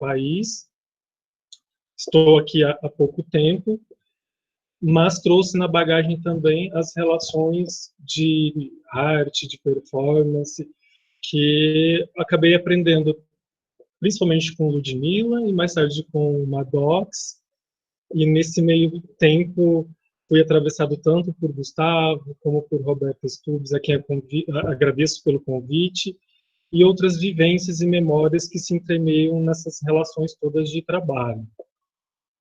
país. Estou aqui há pouco tempo, mas trouxe na bagagem também as relações de arte, de performance, que acabei aprendendo principalmente com Ludmilla e mais tarde com Maddox, e nesse meio tempo fui atravessado tanto por Gustavo como por Roberta Stubbs, a quem agradeço pelo convite, e outras vivências e memórias que se entremeiam nessas relações todas de trabalho.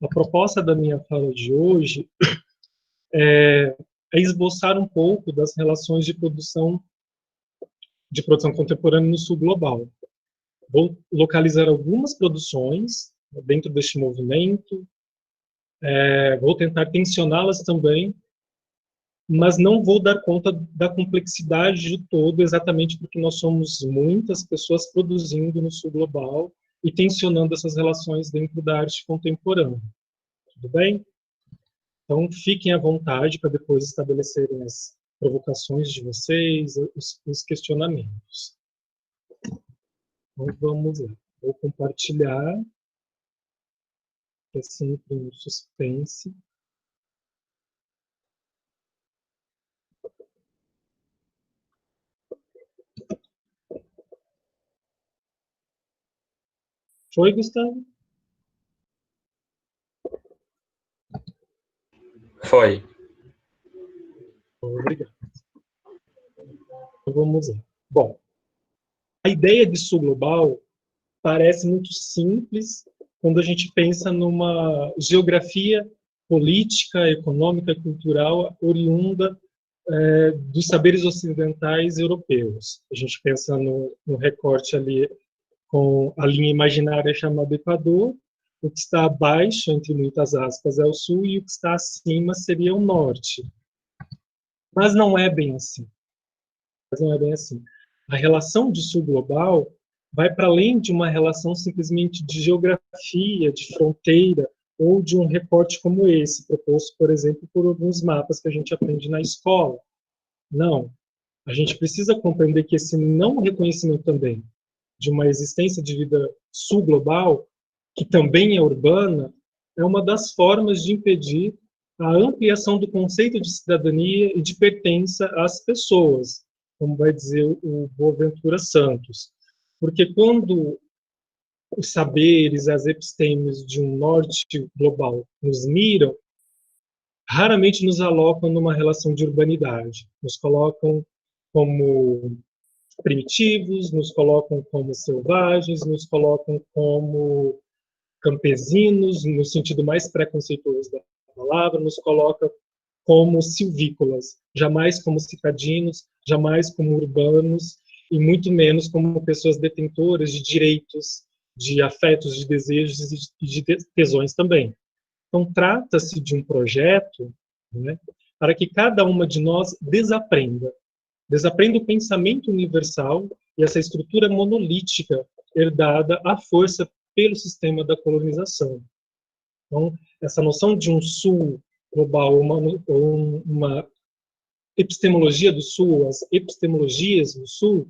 A proposta da minha fala de hoje é esboçar um pouco das relações de produção contemporânea no sul global. Vou localizar algumas produções dentro deste movimento, vou tentar tensioná-las também, mas não vou dar conta da complexidade de todo, exatamente porque nós somos muitas pessoas produzindo no sul global e tensionando essas relações dentro da arte contemporânea. Tudo bem? Então, fiquem à vontade para depois estabelecerem as provocações de vocês, os questionamentos. Então, vamos lá. Vou compartilhar, que é sempre um suspense. Foi, Gustavo? Foi. Obrigado. Então, vamos lá. Bom, a ideia de sul global parece muito simples quando a gente pensa numa geografia política, econômica e cultural oriunda dos saberes ocidentais europeus. A gente pensa no recorte ali com a linha imaginária chamada Equador, o que está abaixo, entre muitas aspas, é o sul, e o que está acima seria o norte. Mas não é bem assim. A relação de sul global vai para além de uma relação simplesmente de geografia, de fronteira, ou de um recorte como esse, proposto, por exemplo, por alguns mapas que a gente aprende na escola. Não. A gente precisa compreender que esse não reconhecimento também de uma existência de vida sul-global, que também é urbana, é uma das formas de impedir a ampliação do conceito de cidadania e de pertença às pessoas, como vai dizer o Boaventura Santos. Porque quando os saberes, as epistemes de um norte global nos miram, raramente nos alocam numa relação de urbanidade, nos colocam como primitivos, nos colocam como selvagens, nos colocam como campesinos, no sentido mais preconceituoso da palavra, nos coloca como silvícolas, jamais como citadinos, jamais como urbanos, e muito menos como pessoas detentoras de direitos, de afetos, de desejos e de tesões também. Então, trata-se de um projeto, né, para que cada uma de nós desaprenda o pensamento universal e essa estrutura monolítica herdada à força pelo sistema da colonização. Então, essa noção de um sul global, uma epistemologia do sul, as epistemologias do sul,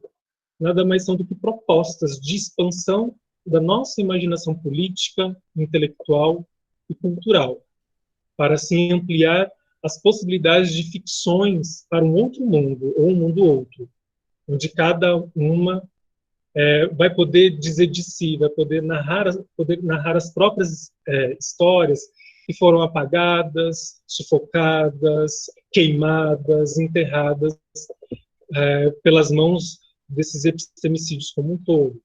nada mais são do que propostas de expansão da nossa imaginação política, intelectual e cultural, para assim ampliar as possibilidades de ficções para um outro mundo, ou um mundo outro, onde cada uma vai poder dizer de si, vai poder narrar as próprias histórias que foram apagadas, sufocadas, queimadas, enterradas pelas mãos desses epistemicídios como um todo.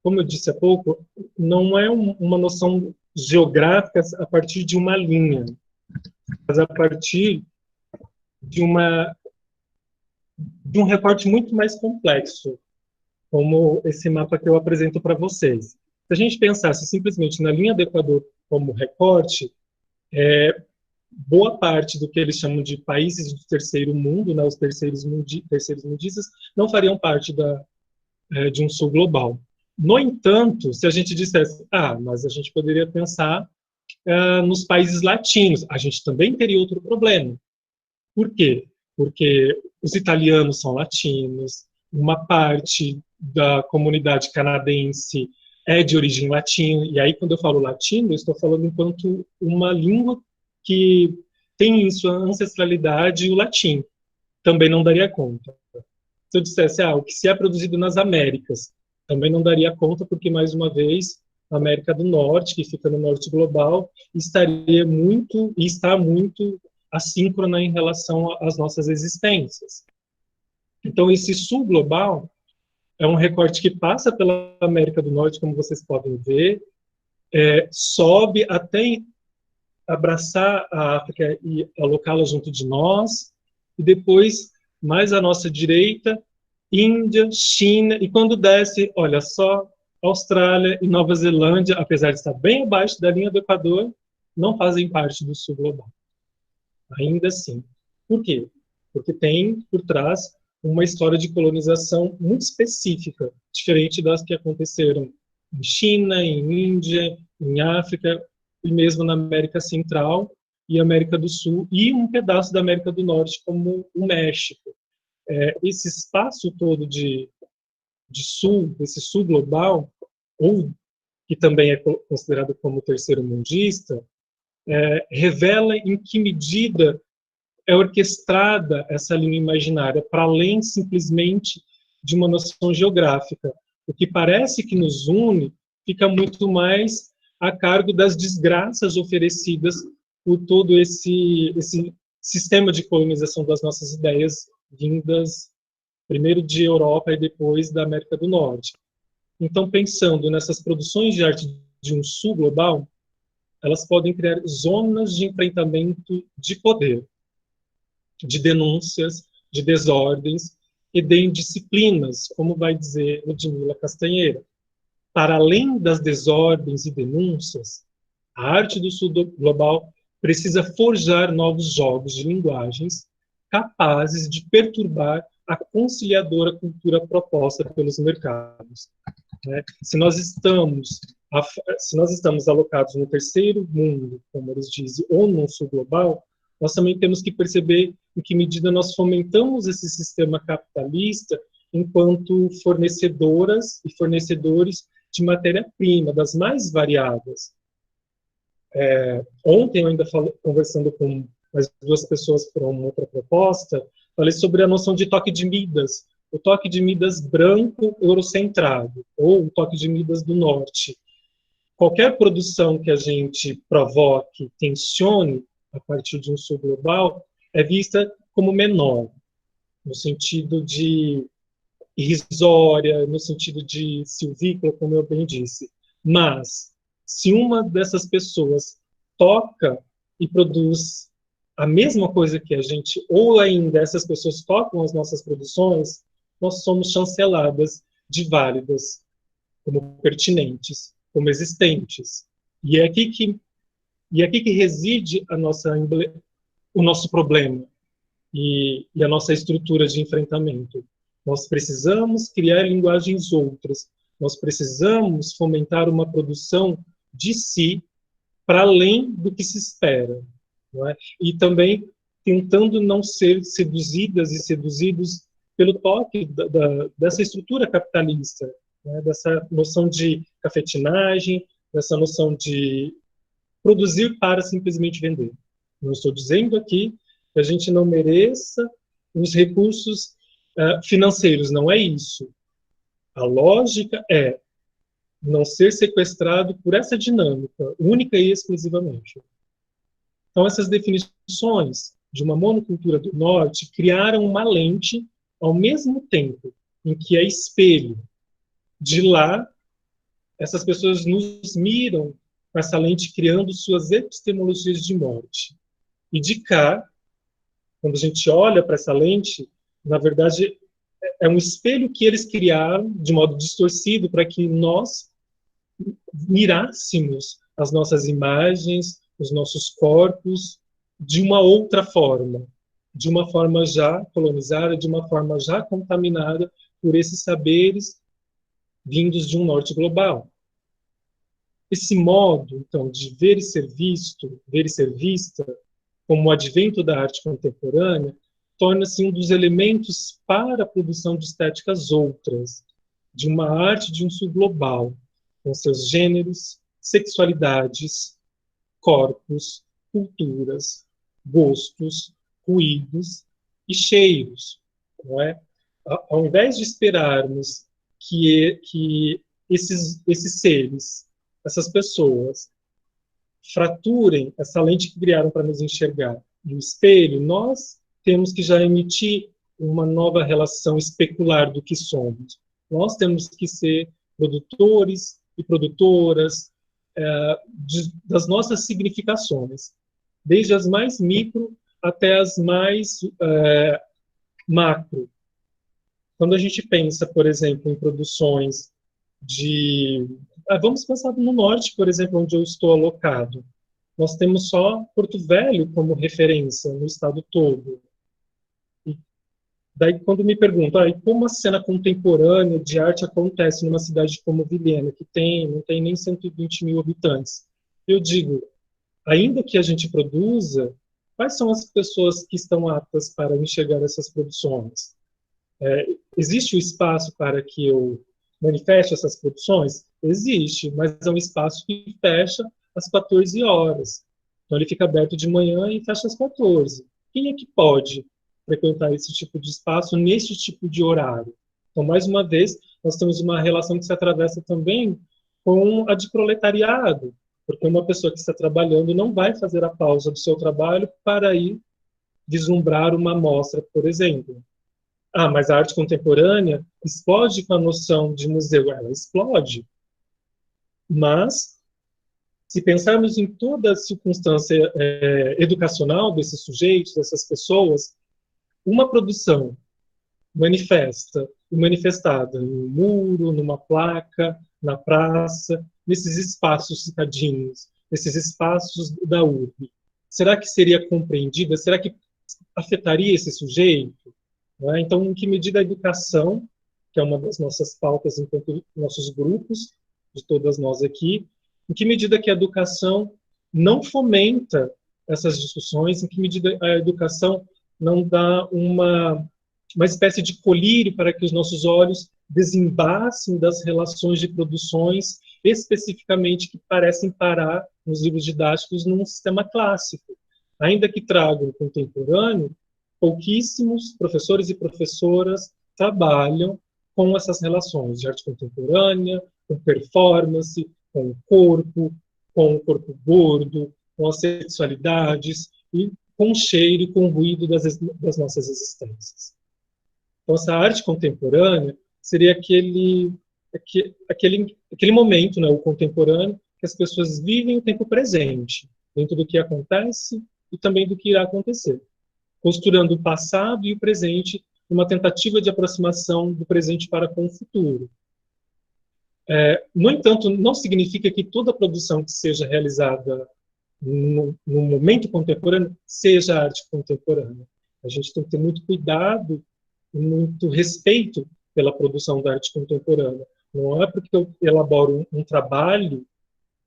Como eu disse há pouco, não é uma noção geográfica a partir de uma linha, mas a partir de um recorte muito mais complexo, como esse mapa que eu apresento para vocês. Se a gente pensasse simplesmente na linha do Equador como recorte, boa parte do que eles chamam de países do terceiro mundo, né, os terceiros mundistas, não fariam parte de um sul global. No entanto, se a gente dissesse, mas a gente poderia pensar nos países latinos, a gente também teria outro problema. Por quê? Porque os italianos são latinos, uma parte da comunidade canadense é de origem latina, e aí quando eu falo latino, eu estou falando enquanto uma língua que tem em sua ancestralidade o latim. Também não daria conta. Se eu dissesse, o que se é produzido nas Américas, também não daria conta, porque, mais uma vez, a América do Norte, que fica no norte global, estaria muito, e está muito assíncrona em relação às nossas existências. Então, esse sul global é um recorte que passa pela América do Norte, como vocês podem ver, sobe até abraçar a África e alocá-la junto de nós, e depois, mais à nossa direita, Índia, China, e quando desce, olha só, Austrália e Nova Zelândia, apesar de estar bem abaixo da linha do Equador, não fazem parte do sul global. Ainda assim. Por quê? Porque tem por trás uma história de colonização muito específica, diferente das que aconteceram em China, em Índia, em África, e mesmo na América Central e América do Sul, e um pedaço da América do Norte, como o México. Esse espaço todo de sul, esse sul global, ou que também é considerado como terceiro mundista, revela em que medida é orquestrada essa linha imaginária, para além simplesmente de uma noção geográfica. O que parece que nos une fica muito mais a cargo das desgraças oferecidas por todo esse sistema de colonização das nossas ideias vindas primeiro de Europa e depois da América do Norte. Então, pensando nessas produções de arte de um sul global, elas podem criar zonas de enfrentamento de poder, de denúncias, de desordens e de indisciplinas, como vai dizer Ludmila Castanheira. Para além das desordens e denúncias, a arte do sul global precisa forjar novos jogos de linguagens capazes de perturbar a conciliadora cultura proposta pelos mercados. Se nós estamos alocados no terceiro mundo, como eles dizem, ou no sul global, nós também temos que perceber em que medida nós fomentamos esse sistema capitalista enquanto fornecedoras e fornecedores de matéria-prima, das mais variadas. Ontem, eu ainda conversando com as duas pessoas para uma outra proposta, falei sobre a noção de toque de Midas, o toque de Midas branco eurocentrado, ou o toque de Midas do norte. Qualquer produção que a gente provoque, tensione, a partir de um sul global, é vista como menor, no sentido de irrisória, no sentido de silvícola, como eu bem disse. Mas, se uma dessas pessoas toca e produz a mesma coisa que a gente, ou ainda essas pessoas tocam as nossas produções, nós somos chanceladas de válidas, como pertinentes, como existentes. E é aqui que reside o nosso problema e a nossa estrutura de enfrentamento. Nós precisamos criar linguagens outras, nós precisamos fomentar uma produção de si para além do que se espera. Não é? E também tentando não ser seduzidas e seduzidos pelo toque dessa estrutura capitalista, né? Dessa noção de cafetinagem, dessa noção de produzir para simplesmente vender. Não estou dizendo aqui que a gente não mereça os recursos financeiros, não é isso. A lógica é não ser sequestrado por essa dinâmica, única e exclusivamente. Então, essas definições de uma monocultura do norte criaram uma lente ao mesmo tempo em que é espelho. De lá, essas pessoas nos miram com essa lente criando suas epistemologias de morte. E de cá, quando a gente olha para essa lente, na verdade, é um espelho que eles criaram de modo distorcido para que nós mirássemos as nossas imagens, os nossos corpos, de uma outra forma, de uma forma já colonizada, de uma forma já contaminada por esses saberes vindos de um norte global. Esse modo, então, de ver e ser visto, ver e ser vista, como o advento da arte contemporânea, torna-se um dos elementos para a produção de estéticas outras, de uma arte de um sul global, com seus gêneros, sexualidades, corpos, culturas, gostos, ruídos e cheiros, não é? Ao invés de esperarmos que esses seres, essas pessoas, fraturem essa lente que criaram para nos enxergar no espelho, nós temos que já emitir uma nova relação especular do que somos. Nós temos que ser produtores e produtoras das nossas significações, desde as mais micro até as mais macro. Quando a gente pensa, por exemplo, em produções de... vamos pensar no norte, por exemplo, onde eu estou alocado. Nós temos só Porto Velho como referência no estado todo. E daí, quando me perguntam, como a cena contemporânea de arte acontece numa cidade como Vilhena, que não tem nem 120 mil habitantes, eu digo, ainda que a gente produza, quais são as pessoas que estão aptas para enxergar essas produções? Existe o espaço para que eu manifeste essas produções? Existe, mas é um espaço que fecha às 14 horas. Então, ele fica aberto de manhã e fecha às 14. Quem é que pode frequentar esse tipo de espaço nesse tipo de horário? Então, mais uma vez, nós temos uma relação que se atravessa também com a de proletariado, porque uma pessoa que está trabalhando não vai fazer a pausa do seu trabalho para ir vislumbrar uma amostra, por exemplo. Mas a arte contemporânea explode com a noção de museu. Ela explode. Mas, se pensarmos em toda a circunstância educacional desses sujeitos, dessas pessoas, uma produção manifesta e manifestada num muro, numa placa, na praça, nesses espaços citadinos, nesses espaços da urbe, será que seria compreendida? Será que afetaria esse sujeito? Então, em que medida a educação, que é uma das nossas pautas enquanto nossos grupos, de todas nós aqui, em que medida que a educação não fomenta essas discussões, em que medida a educação não dá uma espécie de colírio para que os nossos olhos desembacem das relações de produções, especificamente que parecem parar nos livros didáticos num sistema clássico. Ainda que tragam contemporâneo, pouquíssimos professores e professoras trabalham com essas relações de arte contemporânea, com performance, com o corpo gordo, com as sexualidades e com o cheiro e com o ruído das nossas existências. Então, essa arte contemporânea seria aquele momento, né, o contemporâneo, que as pessoas vivem o tempo presente, dentro do que acontece e também do que irá acontecer, costurando o passado e o presente numa tentativa de aproximação do presente para com o futuro. No entanto, não significa que toda produção que seja realizada no momento contemporâneo seja arte contemporânea. A gente tem que ter muito cuidado e muito respeito pela produção da arte contemporânea. Não é porque eu elaboro um trabalho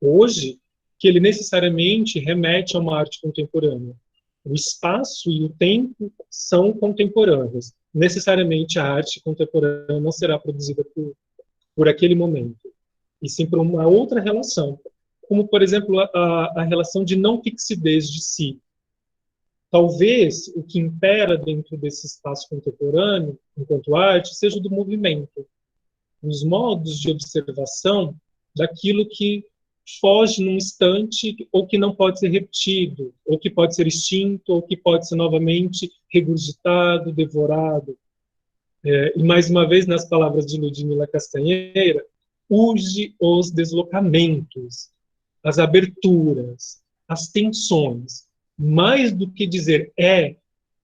hoje que ele necessariamente remete a uma arte contemporânea. O espaço e o tempo são contemporâneos. Necessariamente a arte contemporânea não será produzida por aquele momento, e sim por uma outra relação, como, por exemplo, a relação de não fixidez de si. Talvez o que impera dentro desse espaço contemporâneo, enquanto arte, seja o do movimento, os modos de observação daquilo que foge num instante, ou que não pode ser repetido, ou que pode ser extinto, ou que pode ser novamente regurgitado, devorado. E mais uma vez, nas palavras de Ludmila Castanheira, urge os deslocamentos, as aberturas, as tensões. Mais do que dizer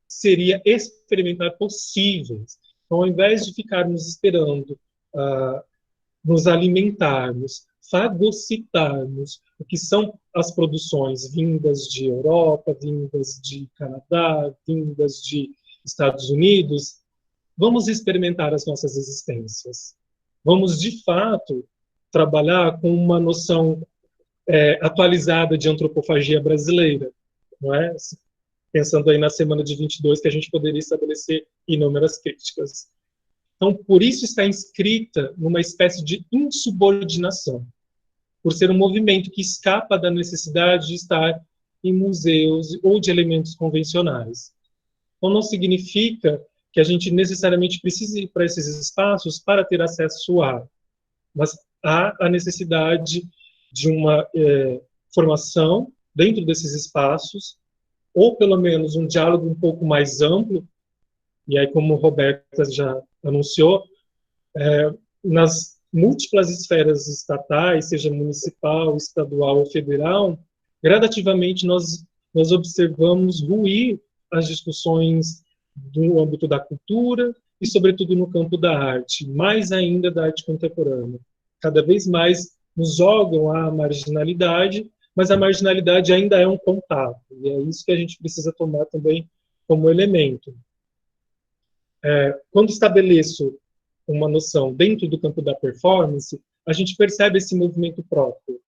seria experimentar possíveis. Então, ao invés de ficarmos esperando nos alimentarmos, fagocitarmos o que são as produções vindas de Europa, vindas de Canadá, vindas de Estados Unidos, vamos experimentar as nossas existências. Vamos, de fato, trabalhar com uma noção atualizada de antropofagia brasileira, não é? Pensando aí na semana de 22, que a gente poderia estabelecer inúmeras críticas. Então, por isso está inscrita numa espécie de insubordinação. por ser um movimento que escapa da necessidade de estar em museus ou de elementos convencionais. Então, não significa que a gente necessariamente precise ir para esses espaços para ter acesso a, mas há a necessidade de uma formação dentro desses espaços, ou pelo menos um diálogo um pouco mais amplo, e aí, como a Roberta já anunciou, nas múltiplas esferas estatais, seja municipal, estadual ou federal, gradativamente nós observamos ruir as discussões no âmbito da cultura e, sobretudo, no campo da arte, mais ainda da arte contemporânea. Cada vez mais nos jogam à marginalidade, mas a marginalidade ainda é um contato, e é isso que a gente precisa tomar também como elemento. Quando estabeleço uma noção dentro do campo da performance, a gente percebe esse movimento próprio.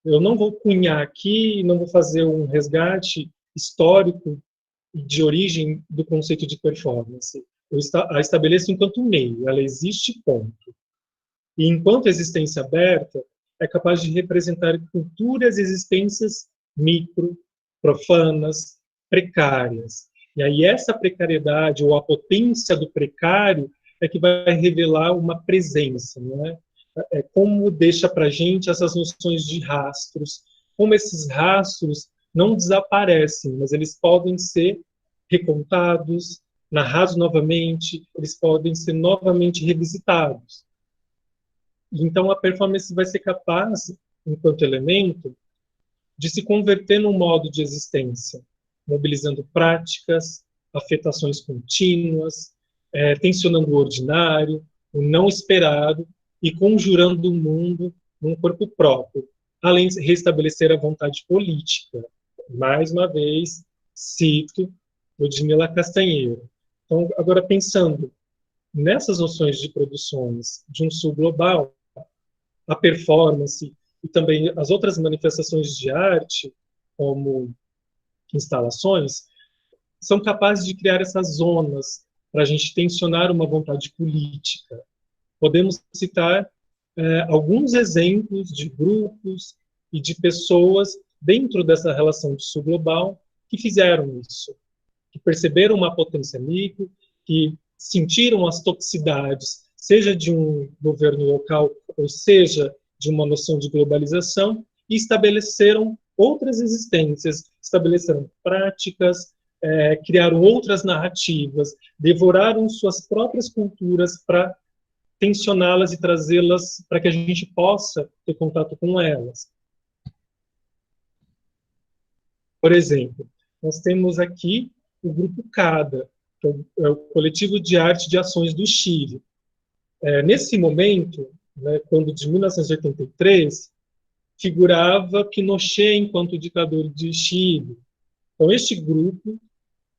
Eu não vou cunhar aqui, não vou fazer um resgate histórico de origem do conceito de performance. Eu a estabeleço enquanto meio, ela existe, ponto. E enquanto existência aberta, é capaz de representar culturas e existências micro, profanas, precárias. E aí essa precariedade, ou a potência do precário, é que vai revelar uma presença, não é? É como deixa para a gente essas noções de rastros, como esses rastros não desaparecem, mas eles podem ser recontados, narrados novamente, eles podem ser novamente revisitados. Então, a performance vai ser capaz, enquanto elemento, de se converter num modo de existência, mobilizando práticas, afetações contínuas, tensionando o ordinário, o não esperado e conjurando o mundo num corpo próprio, além de restabelecer a vontade política. Mais uma vez, cito Ludmila Castanheira. Então, agora pensando nessas noções de produções de um sul global, a performance e também as outras manifestações de arte, como instalações, são capazes de criar essas zonas para a gente tensionar uma vontade política. Podemos citar alguns exemplos de grupos e de pessoas dentro dessa relação de sul global que fizeram isso, que perceberam uma potência micro, que sentiram as toxicidades, seja de um governo local, ou seja, de uma noção de globalização, e estabeleceram outras existências, estabeleceram práticas, criaram outras narrativas, devoraram suas próprias culturas para tensioná-las e trazê-las para que a gente possa ter contato com elas. Por exemplo, nós temos aqui o Grupo CADA, que é o Coletivo de Arte de Ações do Chile. Nesse momento, né, quando de 1983, figurava Pinochet enquanto ditador de Chile. Então, este grupo,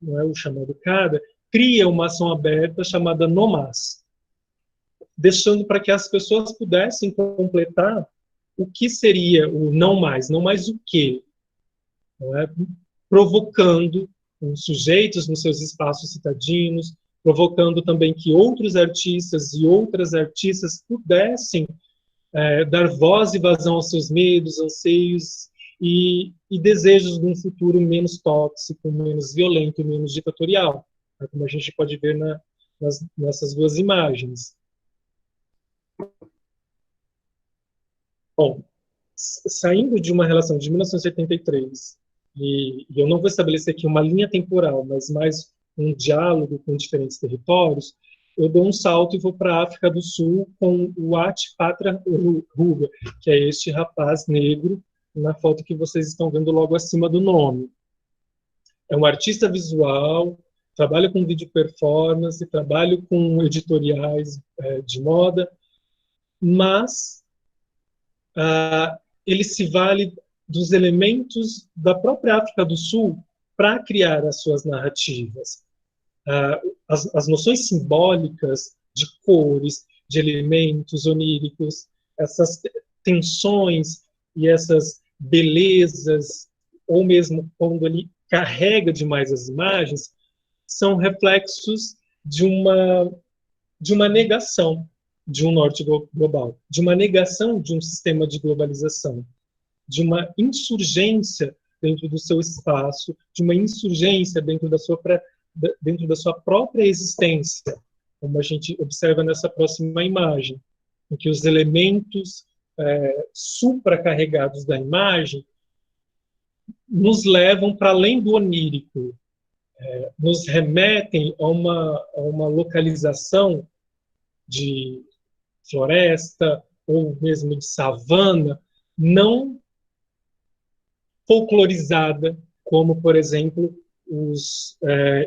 né, o chamado CADA, cria uma ação aberta chamada No Más, deixando para que as pessoas pudessem completar o que seria o não mais o quê? Não é? Provocando os sujeitos nos seus espaços citadinos, provocando também que outros artistas e outras artistas pudessem dar voz e vazão aos seus medos, anseios e desejos de um futuro menos tóxico, menos violento, menos ditatorial, como a gente pode ver nessas duas imagens. Bom, saindo de uma relação de 1983, e eu não vou estabelecer aqui uma linha temporal, mas mais um diálogo com diferentes territórios, eu dou um salto e vou para a África do Sul com o Ati Patra Ruga, que é este rapaz negro na foto que vocês estão vendo logo acima do nome. É um artista visual, trabalha com vídeo performance, trabalha com editoriais de moda, mas ele se vale dos elementos da própria África do Sul para criar as suas narrativas. As noções simbólicas de cores, de elementos oníricos, essas tensões e essas belezas, ou mesmo quando ele carrega demais as imagens, são reflexos de uma negação. de um norte global, de uma negação de um sistema de globalização, de uma insurgência dentro do seu espaço, de uma insurgência dentro da sua própria existência, como a gente observa nessa próxima imagem, em que os elementos supracarregados da imagem nos levam para além do onírico, nos remetem a uma localização de floresta ou mesmo de savana, não folclorizada, como, por exemplo, os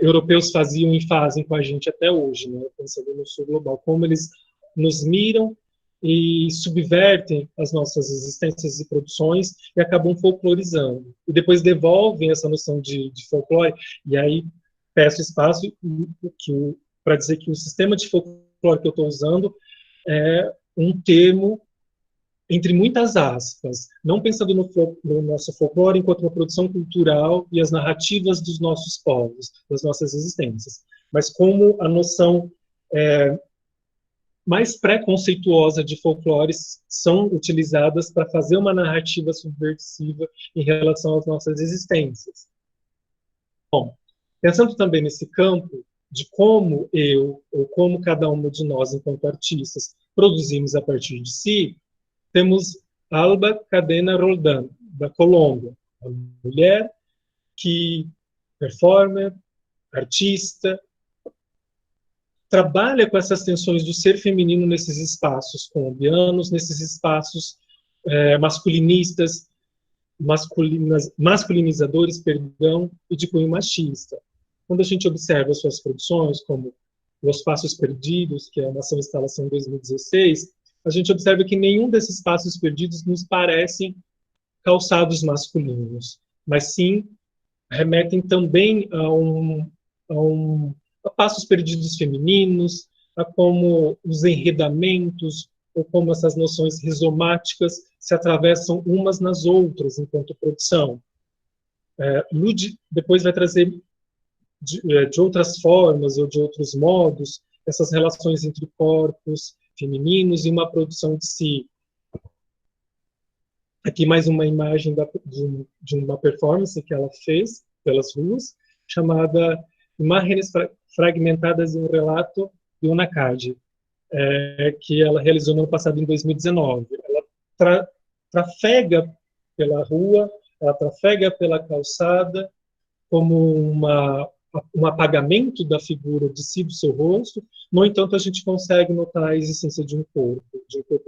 europeus faziam e fazem com a gente até hoje, né? Pensando no sul global, como eles nos miram e subvertem as nossas existências e produções e acabam folclorizando. E depois devolvem essa noção de folclore, e aí peço espaço para dizer que o sistema de folclore que eu estou usando é um termo entre muitas aspas, não pensando no nosso folclore enquanto uma produção cultural e as narrativas dos nossos povos, das nossas existências, mas como a noção mais pré-conceituosa de folclore são utilizadas para fazer uma narrativa subversiva em relação às nossas existências. Bom, pensando também nesse campo de como eu, ou como cada um de nós, enquanto artistas, produzimos a partir de si, temos Alba Cadena Roldan, da Colômbia, uma mulher que performer, artista, trabalha com essas tensões do ser feminino nesses espaços colombianos, nesses espaços masculinistas, masculinizadores, perdão, e de cunho machista. Quando a gente observa suas produções, como Los Passos Perdidos, que é uma instalação em 2016, a gente observa que nenhum desses passos perdidos nos parecem calçados masculinos, mas sim remetem também a passos perdidos femininos, a como os enredamentos, ou como essas noções rizomáticas se atravessam umas nas outras enquanto produção. Lud depois vai trazer de outras formas ou de outros modos essas relações entre corpos femininos e uma produção de si. Aqui mais uma imagem de uma performance que ela fez pelas ruas, chamada Imágenes Fragmentadas em um Relato de uma Calle, que ela realizou no ano passado, em 2019. Ela trafega pela rua, ela trafega pela calçada, como um apagamento da figura de si, do seu rosto. No entanto, a gente consegue notar a existência de um corpo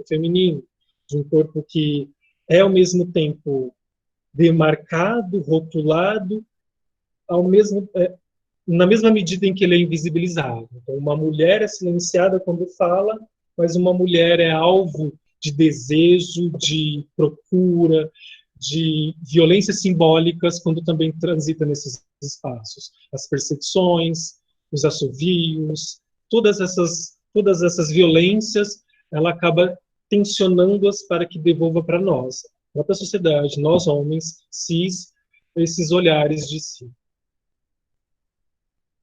feminino, de um corpo que é ao mesmo tempo demarcado, rotulado, na mesma medida em que ele é invisibilizado. Então, uma mulher é silenciada quando fala, mas uma mulher é alvo de desejo, de procura, de violências simbólicas quando também transita nesses espaços. As perseguições, os assovios, todas essas violências, ela acaba tensionando-as para que devolva para nós, a própria sociedade, nós homens, cis, esses olhares de si.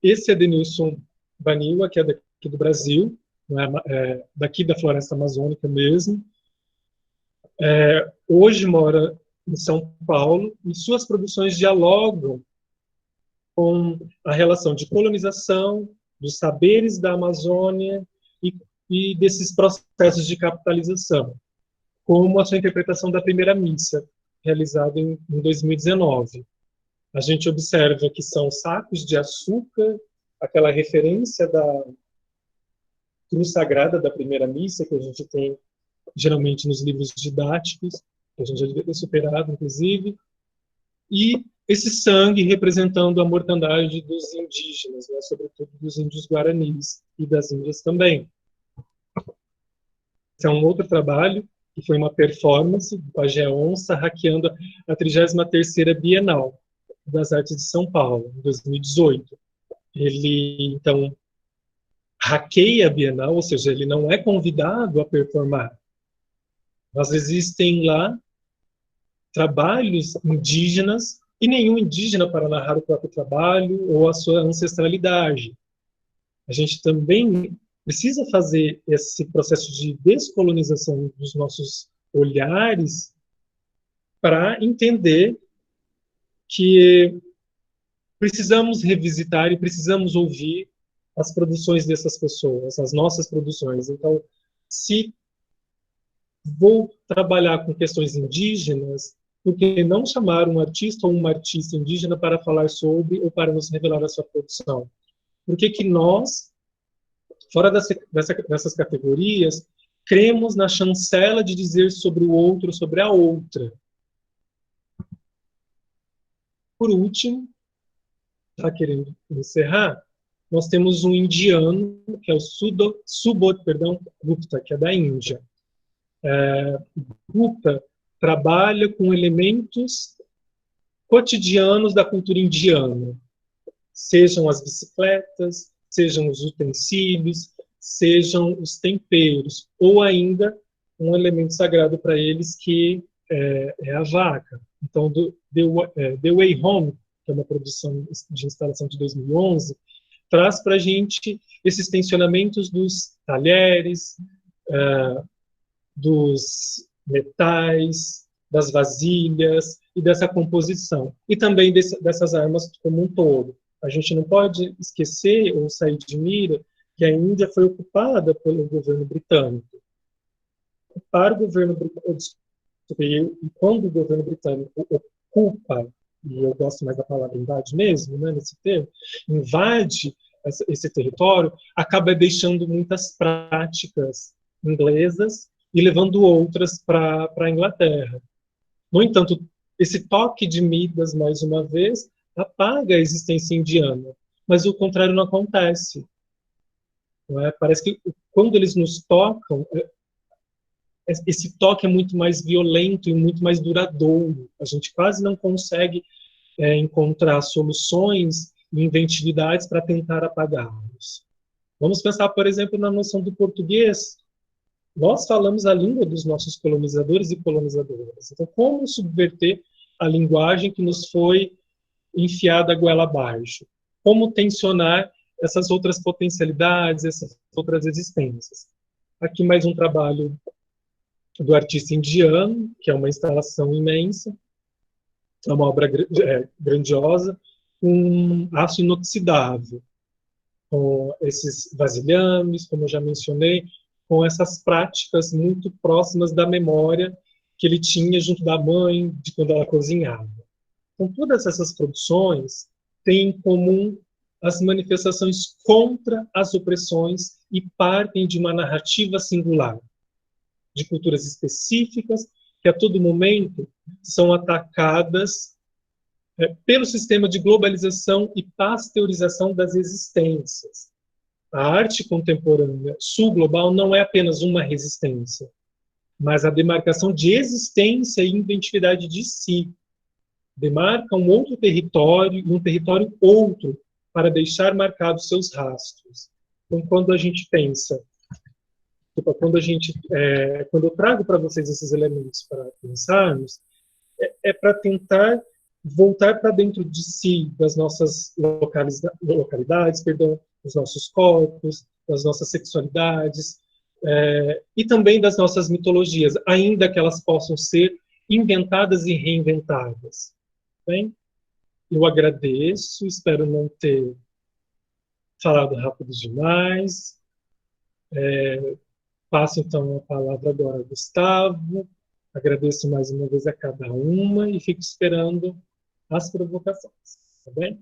Esse é Denilson Baniwa, que é daqui do Brasil, daqui da Floresta Amazônica mesmo. Hoje mora em São Paulo, e suas produções dialogam com a relação de colonização, dos saberes da Amazônia e desses processos de capitalização, como a sua interpretação da primeira missa, realizada em 2019. A gente observa que são sacos de açúcar, aquela referência da cruz sagrada da primeira missa, que a gente tem geralmente nos livros didáticos, que a gente já devia ter superado, inclusive, e esse sangue representando a mortandade dos indígenas, né, sobretudo dos índios guaranis e das índias também. Esse é um outro trabalho, que foi uma performance do Pajé Onça, hackeando a 33ª Bienal das Artes de São Paulo, em 2018. Ele, então, hackeia a Bienal, ou seja, ele não é convidado a performar. Mas existem lá trabalhos indígenas e nenhum indígena para narrar o próprio trabalho ou a sua ancestralidade. A gente também precisa fazer esse processo de descolonização dos nossos olhares para entender que precisamos revisitar e precisamos ouvir as produções dessas pessoas, as nossas produções. Então, se vou trabalhar com questões indígenas, por que não chamar um artista ou uma artista indígena para falar sobre ou para nos revelar a sua produção? Por que nós, fora dessas categorias, cremos na chancela de dizer sobre o outro, sobre a outra? Por último, está querendo encerrar, nós temos um indiano, que é o Subodh Gupta, que é da Índia. Gupta trabalha com elementos cotidianos da cultura indiana, sejam as bicicletas, sejam os utensílios, sejam os temperos, ou ainda um elemento sagrado para eles que é a vaca. Então, The Way Home, que é uma produção de instalação de 2011, traz para a gente esses tensionamentos dos talheres, dos metais, das vasilhas e dessa composição. E também dessas armas como um todo. A gente não pode esquecer ou sair de mira que a Índia foi ocupada pelo governo britânico. Para o governo britânico, e quando o governo britânico ocupa, e eu gosto mais da palavra invade mesmo, né, nesse termo, invade esse território, acaba deixando muitas práticas inglesas e levando outras para a Inglaterra. No entanto, esse toque de Midas, mais uma vez, apaga a existência indiana, mas o contrário não acontece. Não é? Parece que quando eles nos tocam, esse toque é muito mais violento e muito mais duradouro. A gente quase não consegue encontrar soluções e inventividades para tentar apagá-los. Vamos pensar, por exemplo, na noção do português. Nós falamos a língua dos nossos colonizadores e colonizadoras. Então, como subverter a linguagem que nos foi enfiada a goela abaixo? Como tensionar essas outras potencialidades, essas outras existências? Aqui mais um trabalho do artista indiano, que é uma instalação imensa, é uma obra grandiosa, com aço inoxidável, com esses vasilhames, como eu já mencionei, com essas práticas muito próximas da memória que ele tinha junto da mãe, de quando ela cozinhava. Então, todas essas produções têm em comum as manifestações contra as opressões e partem de uma narrativa singular, de culturas específicas, que a todo momento são atacadas pelo sistema de globalização e pasteurização das existências. A arte contemporânea sul-global não é apenas uma resistência, mas a demarcação de existência e identidade de si. Demarca um outro território e um território outro para deixar marcados seus rastros. Então, quando a gente pensa, quando eu trago para vocês esses elementos para pensarmos, para tentar voltar para dentro de si, das nossas localidades, dos nossos corpos, das nossas sexualidades, e também das nossas mitologias, ainda que elas possam ser inventadas e reinventadas. Bem, eu agradeço, espero não ter falado rápido demais. Passo então a palavra agora ao Gustavo. Agradeço mais uma vez a cada uma e fico esperando as provocações. Tá bem?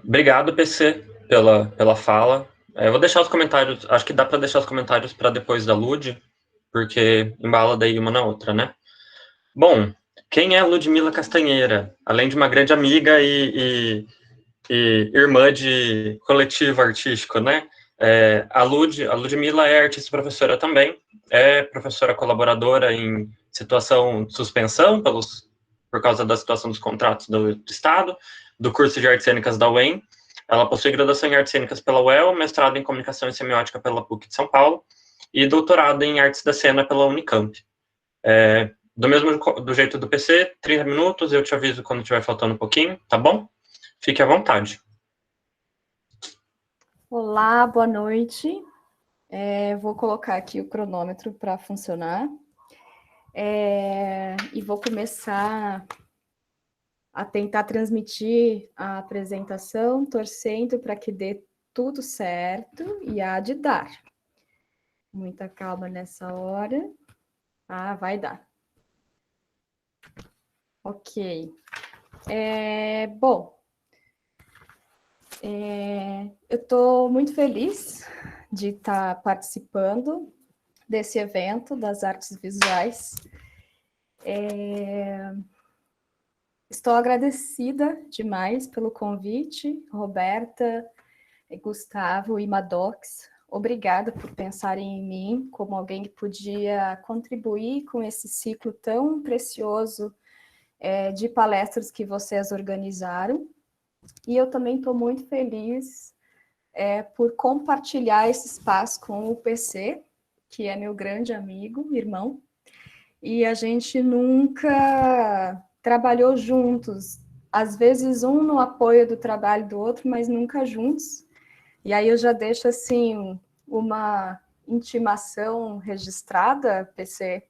Obrigado, PC, pela fala. Eu vou deixar os comentários, acho que dá para deixar os comentários para depois da Lud, porque embala daí uma na outra, né? Bom, quem é Ludmila Castanheira? Além de uma grande amiga e irmã de coletivo artístico, né? A Ludmila é artista professora também, é professora colaboradora em situação de suspensão por causa da situação dos contratos do Estado, do curso de Artes Cênicas da UEM. Ela possui graduação em Artes Cênicas pela UEL, mestrado em Comunicação e Semiótica pela PUC de São Paulo e doutorado em Artes da Cena pela Unicamp. Do jeito do PC, 30 minutos, eu te aviso quando estiver faltando um pouquinho, tá bom? Fique à vontade. Olá, boa noite. Vou colocar aqui o cronômetro para funcionar. E vou começar a tentar transmitir a apresentação, torcendo para que dê tudo certo, e há de dar. Muita calma nessa hora. Vai dar. Ok. Bom, eu estou muito feliz de estar participando desse evento das artes visuais. Estou agradecida demais pelo convite, Roberta, Gustavo e Madox. Obrigada por pensarem em mim como alguém que podia contribuir com esse ciclo tão precioso de palestras que vocês organizaram. E eu também estou muito feliz por compartilhar esse espaço com o PC, que é meu grande amigo, irmão. E a gente nunca trabalhou juntos, às vezes um no apoio do trabalho do outro, mas nunca juntos. E aí eu já deixo assim uma intimação registrada, PC.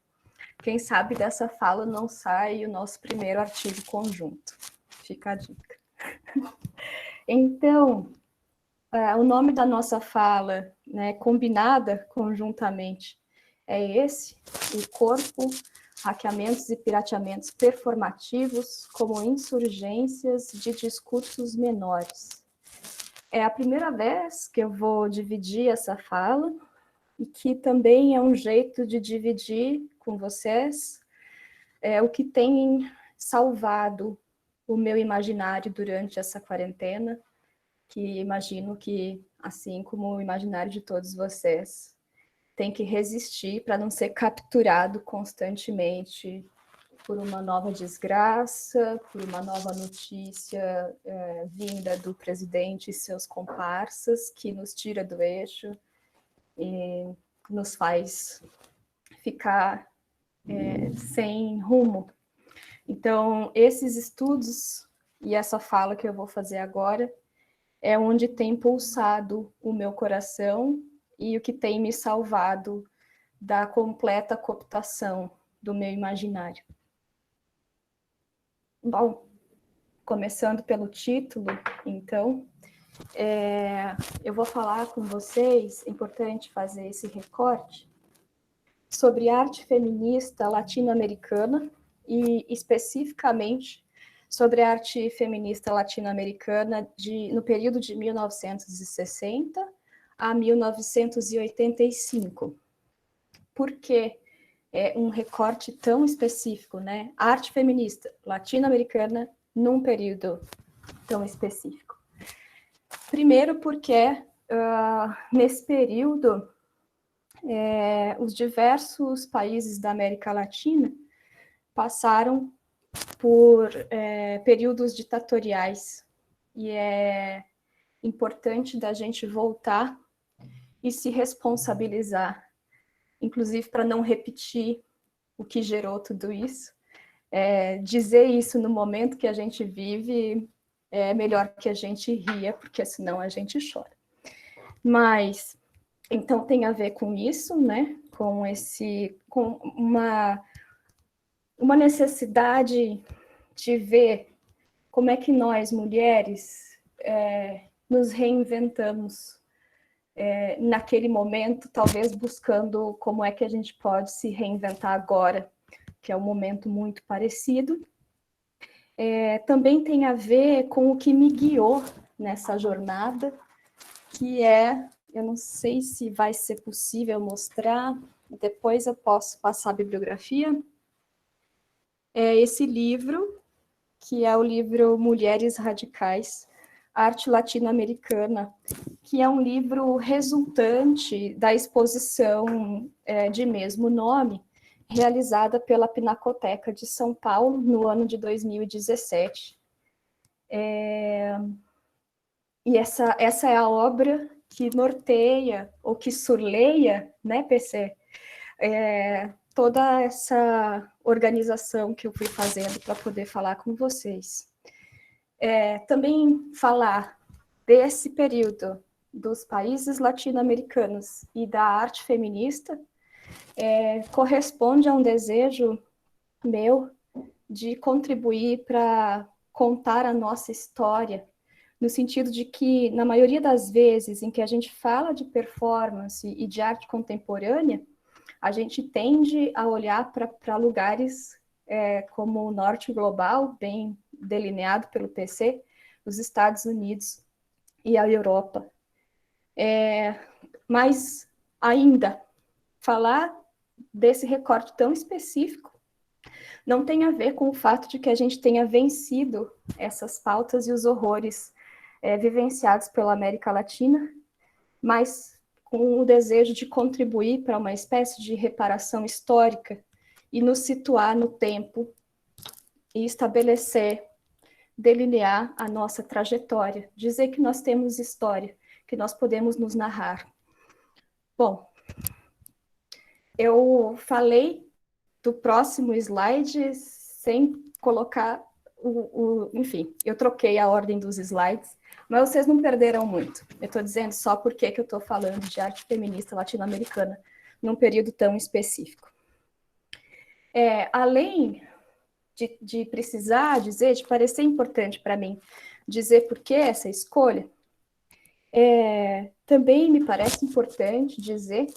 Quem sabe dessa fala não sai o nosso primeiro artigo conjunto. Fica a dica. Então, o nome da nossa fala, né, combinada conjuntamente, é esse: o corpo, hackeamentos e pirateamentos performativos como insurgências de discursos menores. É a primeira vez que eu vou dividir essa fala, e que também é um jeito de dividir com vocês o que tem salvado o meu imaginário durante essa quarentena, que imagino que, assim como o imaginário de todos vocês, tem que resistir para não ser capturado constantemente por uma nova desgraça, por uma nova notícia vinda do presidente e seus comparsas, que nos tira do eixo e nos faz ficar sem rumo. Então, esses estudos e essa fala que eu vou fazer agora é onde tem pulsado o meu coração e o que tem me salvado da completa cooptação do meu imaginário. Bom, começando pelo título, então, eu vou falar com vocês, é importante fazer esse recorte, sobre arte feminista latino-americana e, especificamente, sobre a arte feminista latino-americana no período de 1960 a 1985. Por que um recorte tão específico, né? Arte feminista latino-americana num período tão específico. Primeiro porque, nesse período, os diversos países da América Latina passaram por períodos ditatoriais, e é importante da gente voltar e se responsabilizar, inclusive para não repetir o que gerou tudo isso. Dizer isso no momento que a gente vive é melhor que a gente ria, porque senão a gente chora. Mas, então, tem a ver com isso, né? Com uma necessidade de ver como é que nós, mulheres, nos reinventamos naquele momento, talvez buscando como é que a gente pode se reinventar agora, que é um momento muito parecido. Também tem a ver com o que me guiou nessa jornada, que eu não sei se vai ser possível mostrar, depois eu posso passar a bibliografia, esse livro, que é o livro Mulheres Radicais, Arte Latino-Americana, que é um livro resultante da exposição de mesmo nome, realizada pela Pinacoteca de São Paulo no ano de 2017. E essa é a obra que norteia, ou que surleia, né, PC, toda essa organização que eu fui fazendo para poder falar com vocês. Também falar desse período dos países latino-americanos e da arte feminista corresponde a um desejo meu de contribuir para contar a nossa história, no sentido de que, na maioria das vezes em que a gente fala de performance e de arte contemporânea, a gente tende a olhar para lugares como o Norte Global, bem delineado pelo PC, os Estados Unidos e a Europa. Mas, ainda, falar desse recorte tão específico não tem a ver com o fato de que a gente tenha vencido essas pautas e os horrores vivenciados pela América Latina, mas com o desejo de contribuir para uma espécie de reparação histórica e nos situar no tempo e estabelecer, delinear a nossa trajetória, dizer que nós temos história, que nós podemos nos narrar. Bom, eu falei do próximo slide sem colocar enfim, eu troquei a ordem dos slides, mas vocês não perderam muito. Eu estou dizendo só porque que eu estou falando de arte feminista latino-americana num período tão específico. Além de precisar dizer, de parecer importante para mim dizer por que essa escolha, também me parece importante dizer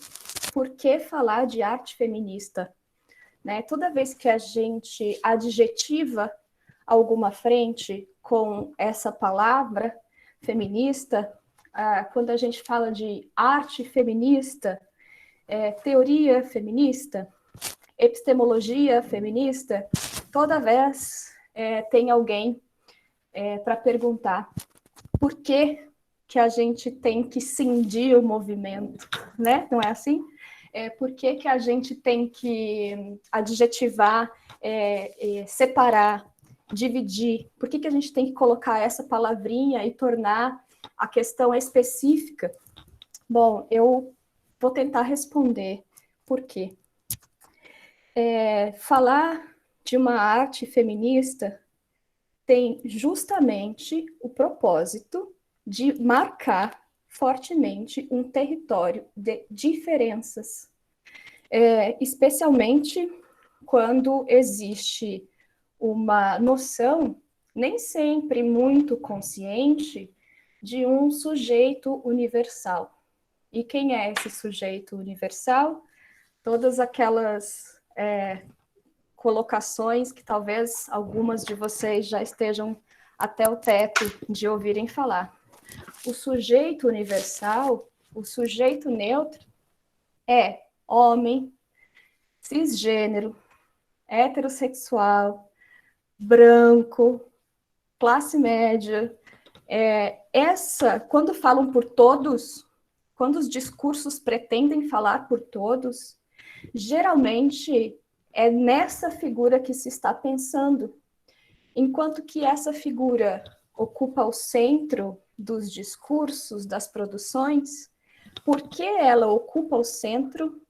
por que falar de arte feminista. Né? Toda vez que a gente adjetiva alguma frente com essa palavra feminista, quando a gente fala de arte feminista, teoria feminista, epistemologia feminista, toda vez tem alguém para perguntar por que a gente tem que cindir o movimento, né? Não é assim? Por que a gente tem que adjetivar, separar, dividir? Por que a gente tem que colocar essa palavrinha e tornar a questão específica? Bom, eu vou tentar responder por quê. Falar de uma arte feminista tem justamente o propósito de marcar fortemente um território de diferenças, especialmente quando existe uma noção, nem sempre muito consciente, de um sujeito universal. E quem é esse sujeito universal? Todas aquelas colocações que talvez algumas de vocês já estejam até o teto de ouvirem falar. O sujeito universal, o sujeito neutro, é homem, cisgênero, heterossexual, branco, classe média. Quando falam por todos, quando os discursos pretendem falar por todos, geralmente é nessa figura que se está pensando, enquanto que essa figura ocupa o centro dos discursos, das produções, porque ela ocupa o centro,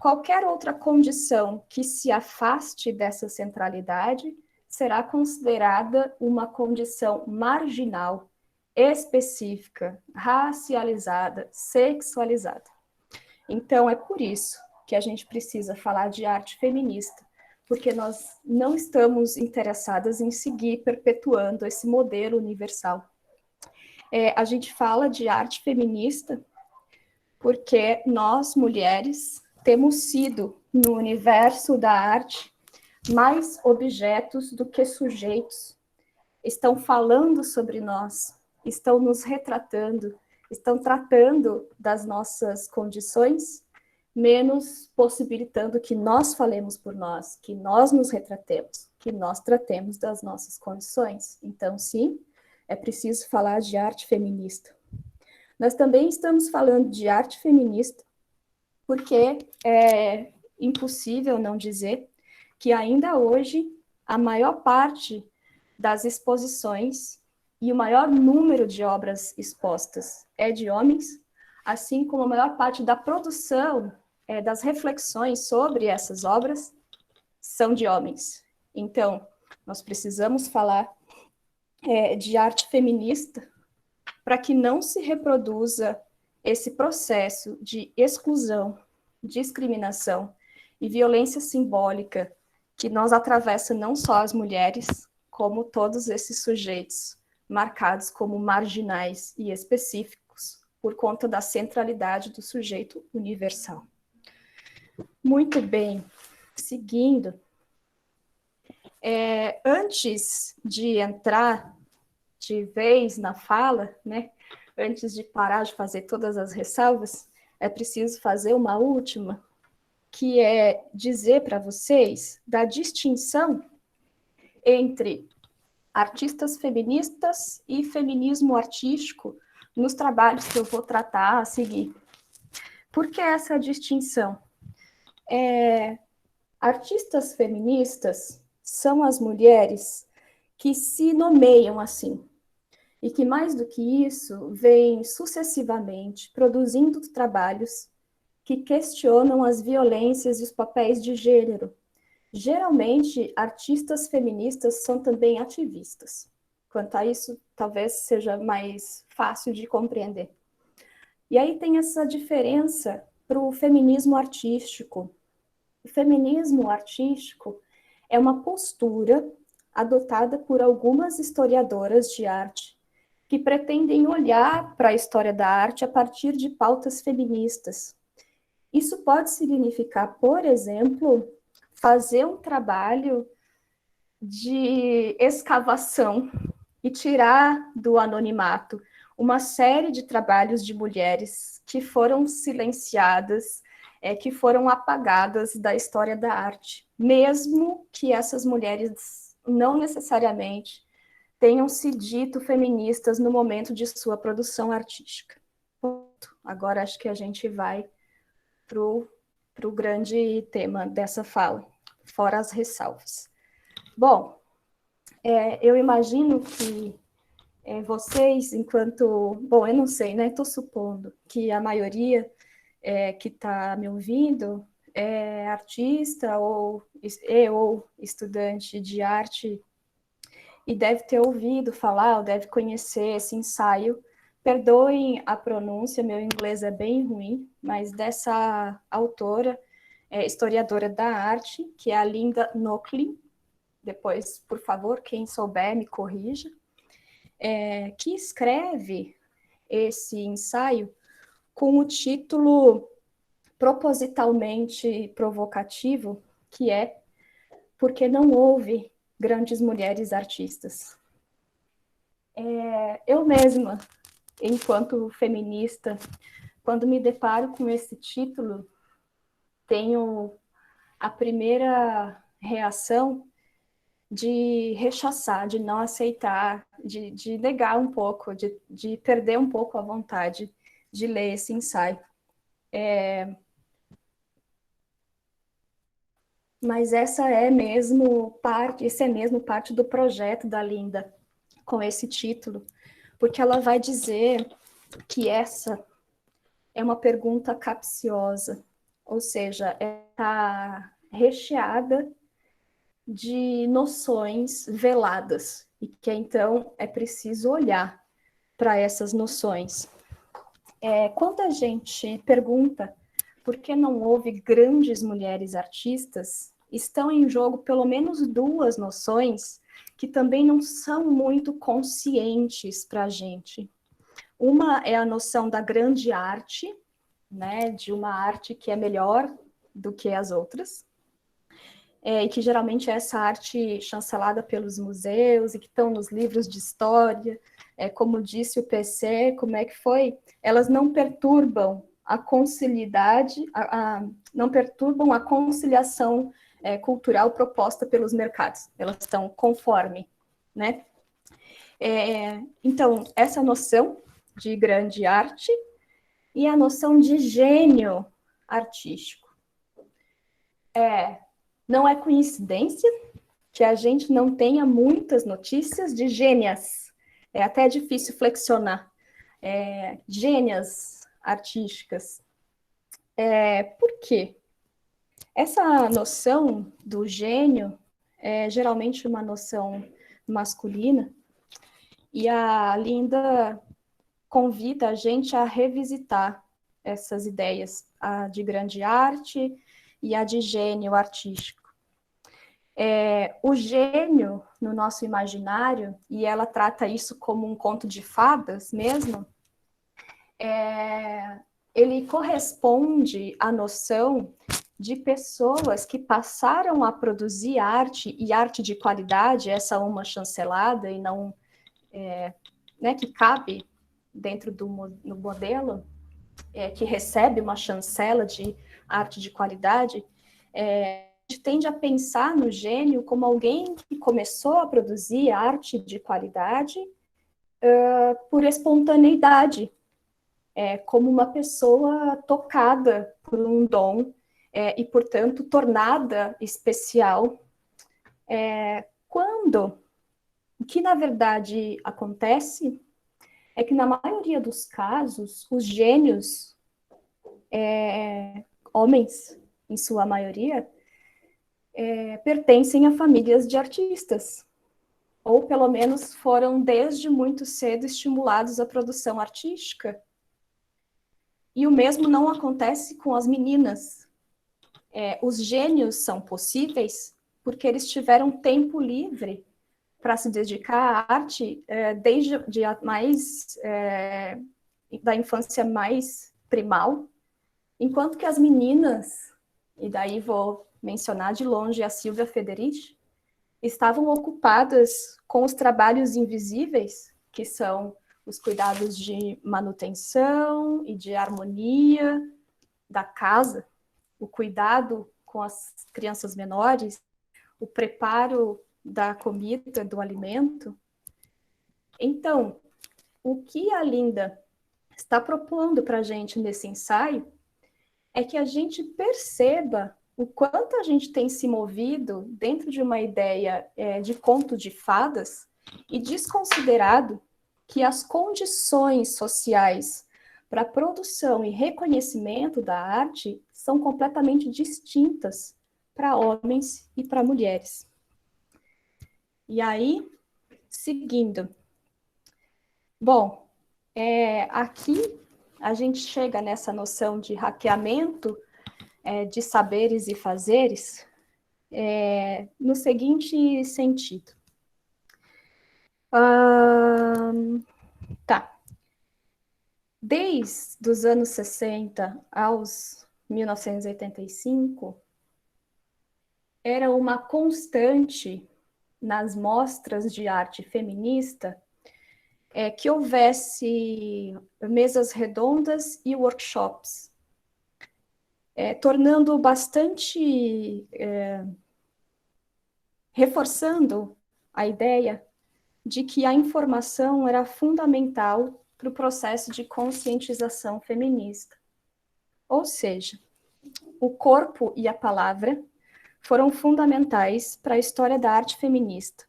qualquer outra condição que se afaste dessa centralidade será considerada uma condição marginal, específica, racializada, sexualizada. Então, é por isso que a gente precisa falar de arte feminista, porque nós não estamos interessadas em seguir perpetuando esse modelo universal. A gente fala de arte feminista porque nós, mulheres, temos sido, no universo da arte, mais objetos do que sujeitos. Estão falando sobre nós, estão nos retratando, estão tratando das nossas condições, menos possibilitando que nós falemos por nós, que nós nos retratemos, que nós tratemos das nossas condições. Então, sim, é preciso falar de arte feminista. Nós também estamos falando de arte feminista porque é impossível não dizer que ainda hoje a maior parte das exposições e o maior número de obras expostas é de homens, assim como a maior parte da produção, das reflexões sobre essas obras são de homens. Então, nós precisamos falar de arte feminista para que não se reproduza esse processo de exclusão, discriminação e violência simbólica que nós atravessa não só as mulheres, como todos esses sujeitos marcados como marginais e específicos por conta da centralidade do sujeito universal. Muito bem, seguindo, antes de entrar de vez na fala, né, antes de parar de fazer todas as ressalvas, é preciso fazer uma última, que é dizer para vocês da distinção entre artistas feministas e feminismo artístico nos trabalhos que eu vou tratar a seguir. Por que essa distinção? Artistas feministas são as mulheres que se nomeiam assim, e que, mais do que isso, vêm sucessivamente produzindo trabalhos que questionam as violências e os papéis de gênero. Geralmente, artistas feministas são também ativistas. Quanto a isso, talvez seja mais fácil de compreender. E aí tem essa diferença para o feminismo artístico. O feminismo artístico é uma postura adotada por algumas historiadoras de arte que pretendem olhar para a história da arte a partir de pautas feministas. Isso pode significar, por exemplo, fazer um trabalho de escavação e tirar do anonimato uma série de trabalhos de mulheres que foram silenciadas, que foram apagadas da história da arte, mesmo que essas mulheres não necessariamente tenham se dito feministas no momento de sua produção artística. Agora acho que a gente vai para o grande tema dessa fala, fora as ressalvas. Bom, eu imagino que vocês, enquanto... Bom, eu não sei, né? Estou supondo que a maioria que está me ouvindo é artista ou estudante de arte e deve ter ouvido falar, ou deve conhecer esse ensaio. Perdoem a pronúncia, meu inglês é bem ruim, mas dessa autora, historiadora da arte, que é a Linda Nochlin. Depois, por favor, quem souber, me corrija. Que escreve esse ensaio com o título propositalmente provocativo, que é Porque não houve grandes mulheres artistas. Eu mesma, enquanto feminista, quando me deparo com esse título, tenho a primeira reação de rechaçar, de não aceitar, de negar um pouco, de perder um pouco a vontade de ler esse ensaio. Mas esse é mesmo parte do projeto da Linda, com esse título, porque ela vai dizer que essa é uma pergunta capciosa, ou seja, está recheada de noções veladas, e que então é preciso olhar para essas noções. Quando a gente pergunta por que não houve grandes mulheres artistas, estão em jogo pelo menos duas noções que também não são muito conscientes para a gente. Uma é a noção da grande arte, né, de uma arte que é melhor do que as outras, e que geralmente é essa arte chancelada pelos museus e que estão nos livros de história, como disse o PC, como é que foi? Elas não perturbam a conciliidade, não perturbam a conciliação cultural proposta pelos mercados, elas estão conforme, né? Então, essa noção de grande arte e a noção de gênio artístico. Não é coincidência que a gente não tenha muitas notícias de gênias. É até difícil flexionar. Gênias artísticas. Por quê? Essa noção do gênio é geralmente uma noção masculina, e a Linda convida a gente a revisitar essas ideias, a de grande arte e a de gênio artístico. O gênio, no nosso imaginário, e ela trata isso como um conto de fadas mesmo, ele corresponde à noção de pessoas que passaram a produzir arte, e arte de qualidade, essa uma chancelada e não né, que cabe dentro do modelo, que recebe uma chancela de arte de qualidade, a gente tende a pensar no gênio como alguém que começou a produzir arte de qualidade por espontaneidade, como uma pessoa tocada por um dom e, portanto, tornada especial, quando o que, na verdade, acontece é que, na maioria dos casos, os gênios, homens, em sua maioria, pertencem a famílias de artistas, ou, pelo menos, foram, desde muito cedo, estimulados à produção artística. E o mesmo não acontece com as meninas. Os gênios são possíveis porque eles tiveram tempo livre para se dedicar à arte desde da infância mais primal, enquanto que as meninas, e daí vou mencionar de longe a Silvia Federici, estavam ocupadas com os trabalhos invisíveis, que são os cuidados de manutenção e de harmonia da casa, o cuidado com as crianças menores, o preparo da comida, do alimento. Então, o que a Linda está propondo para a gente nesse ensaio é que a gente perceba o quanto a gente tem se movido dentro de uma ideia de conto de fadas e desconsiderado que as condições sociais para a produção e reconhecimento da arte são completamente distintas para homens e para mulheres. E aí, seguindo. Bom, aqui a gente chega nessa noção de hackeamento de saberes e fazeres no seguinte sentido. Tá. Desde os anos 60 aos 1985, era uma constante nas mostras de arte feminista que houvesse mesas redondas e workshops, tornando bastante, reforçando a ideia de que a informação era fundamental para o processo de conscientização feminista. Ou seja, o corpo e a palavra foram fundamentais para a história da arte feminista.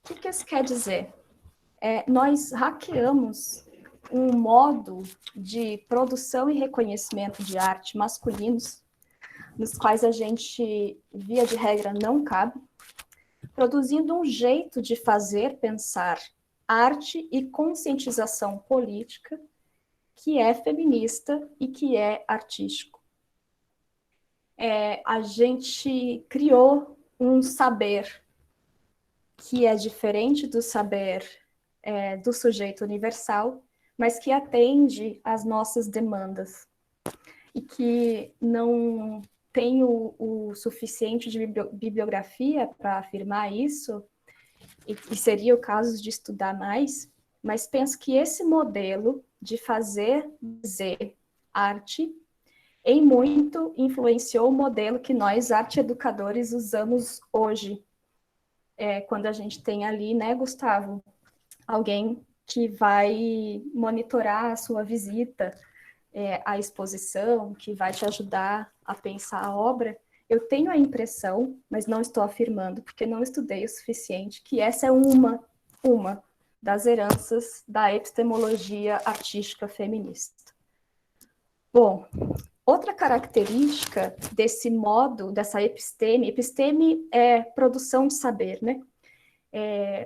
O que isso quer dizer? Nós hackeamos um modo de produção e reconhecimento de arte masculinos, nos quais a gente, via de regra, não cabe, produzindo um jeito de fazer, pensar arte e conscientização política que é feminista e que é artístico. A gente criou um saber que é diferente do saber do sujeito universal, mas que atende às nossas demandas e que não tem o suficiente de bibliografia para afirmar isso, e seria o caso de estudar mais, mas penso que esse modelo de fazer dizer arte em muito influenciou o modelo que nós, arte-educadores, usamos hoje. Quando a gente tem ali, né, Gustavo, alguém que vai monitorar a sua visita, a exposição, que vai te ajudar a pensar a obra, eu tenho a impressão, mas não estou afirmando, porque não estudei o suficiente, que essa é uma das heranças da epistemologia artística feminista. Bom, outra característica desse modo, dessa episteme é produção de saber, né?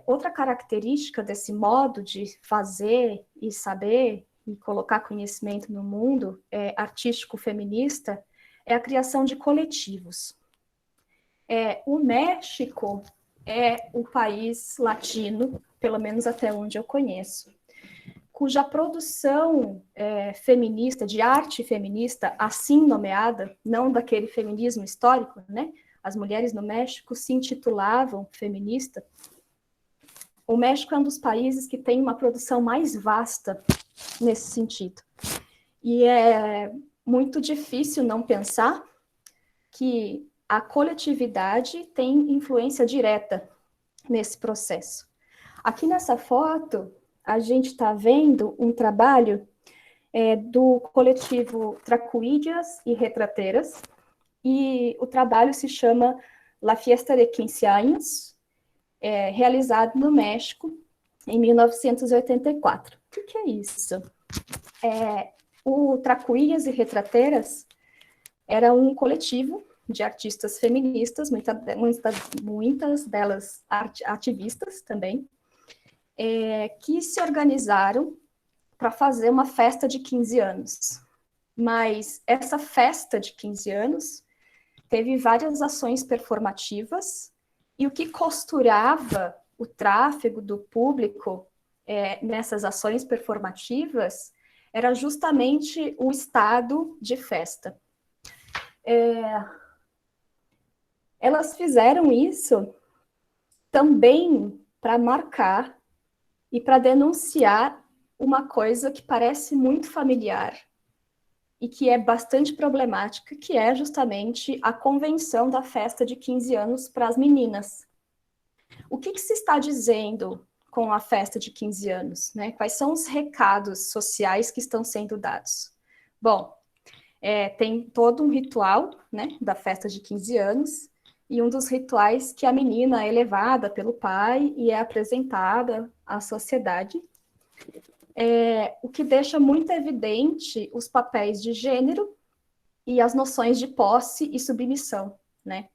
Outra característica desse modo de fazer e saber e colocar conhecimento no mundo artístico feminista é a criação de coletivos. O México é o país latino, pelo menos até onde eu conheço, cuja produção feminista, de arte feminista, assim nomeada, não daquele feminismo histórico, né? As mulheres no México se intitulavam feminista. O México é um dos países que tem uma produção mais vasta nesse sentido. E é muito difícil não pensar que a coletividade tem influência direta nesse processo. Aqui nessa foto, a gente está vendo um trabalho do coletivo Tracuídeas e Retrateiras, e o trabalho se chama La Fiesta de 15 Años, realizado no México em 1984. O que é isso? O Tracuídeas e Retrateiras era um coletivo de artistas feministas, muitas delas ativistas também, que se organizaram para fazer uma festa de 15 anos. Mas essa festa de 15 anos teve várias ações performativas, e o que costurava o tráfego do público nessas ações performativas era justamente o estado de festa. Elas fizeram isso também para marcar e para denunciar uma coisa que parece muito familiar e que é bastante problemática, que é justamente a convenção da festa de 15 anos para as meninas. O que se está dizendo com a festa de 15 anos, né? Quais são os recados sociais que estão sendo dados? Bom, tem todo um ritual, né, da festa de 15 anos, e um dos rituais que a menina é levada pelo pai e é apresentada à sociedade, o que deixa muito evidente os papéis de gênero e as noções de posse e submissão, né?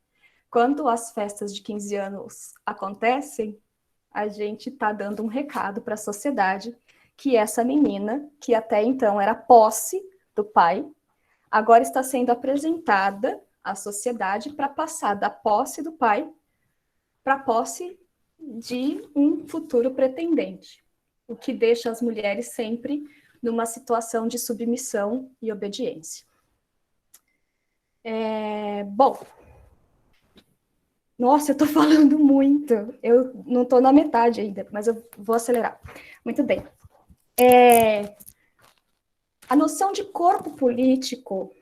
Quando as festas de 15 anos acontecem, a gente está dando um recado para a sociedade que essa menina, que até então era posse do pai, agora está sendo apresentada à sociedade para passar da posse do pai para a posse de um futuro pretendente, o que deixa as mulheres sempre numa situação de submissão e obediência. Bom, nossa, eu estou falando muito, eu não estou na metade ainda, mas eu vou acelerar. Muito bem. A noção de corpo político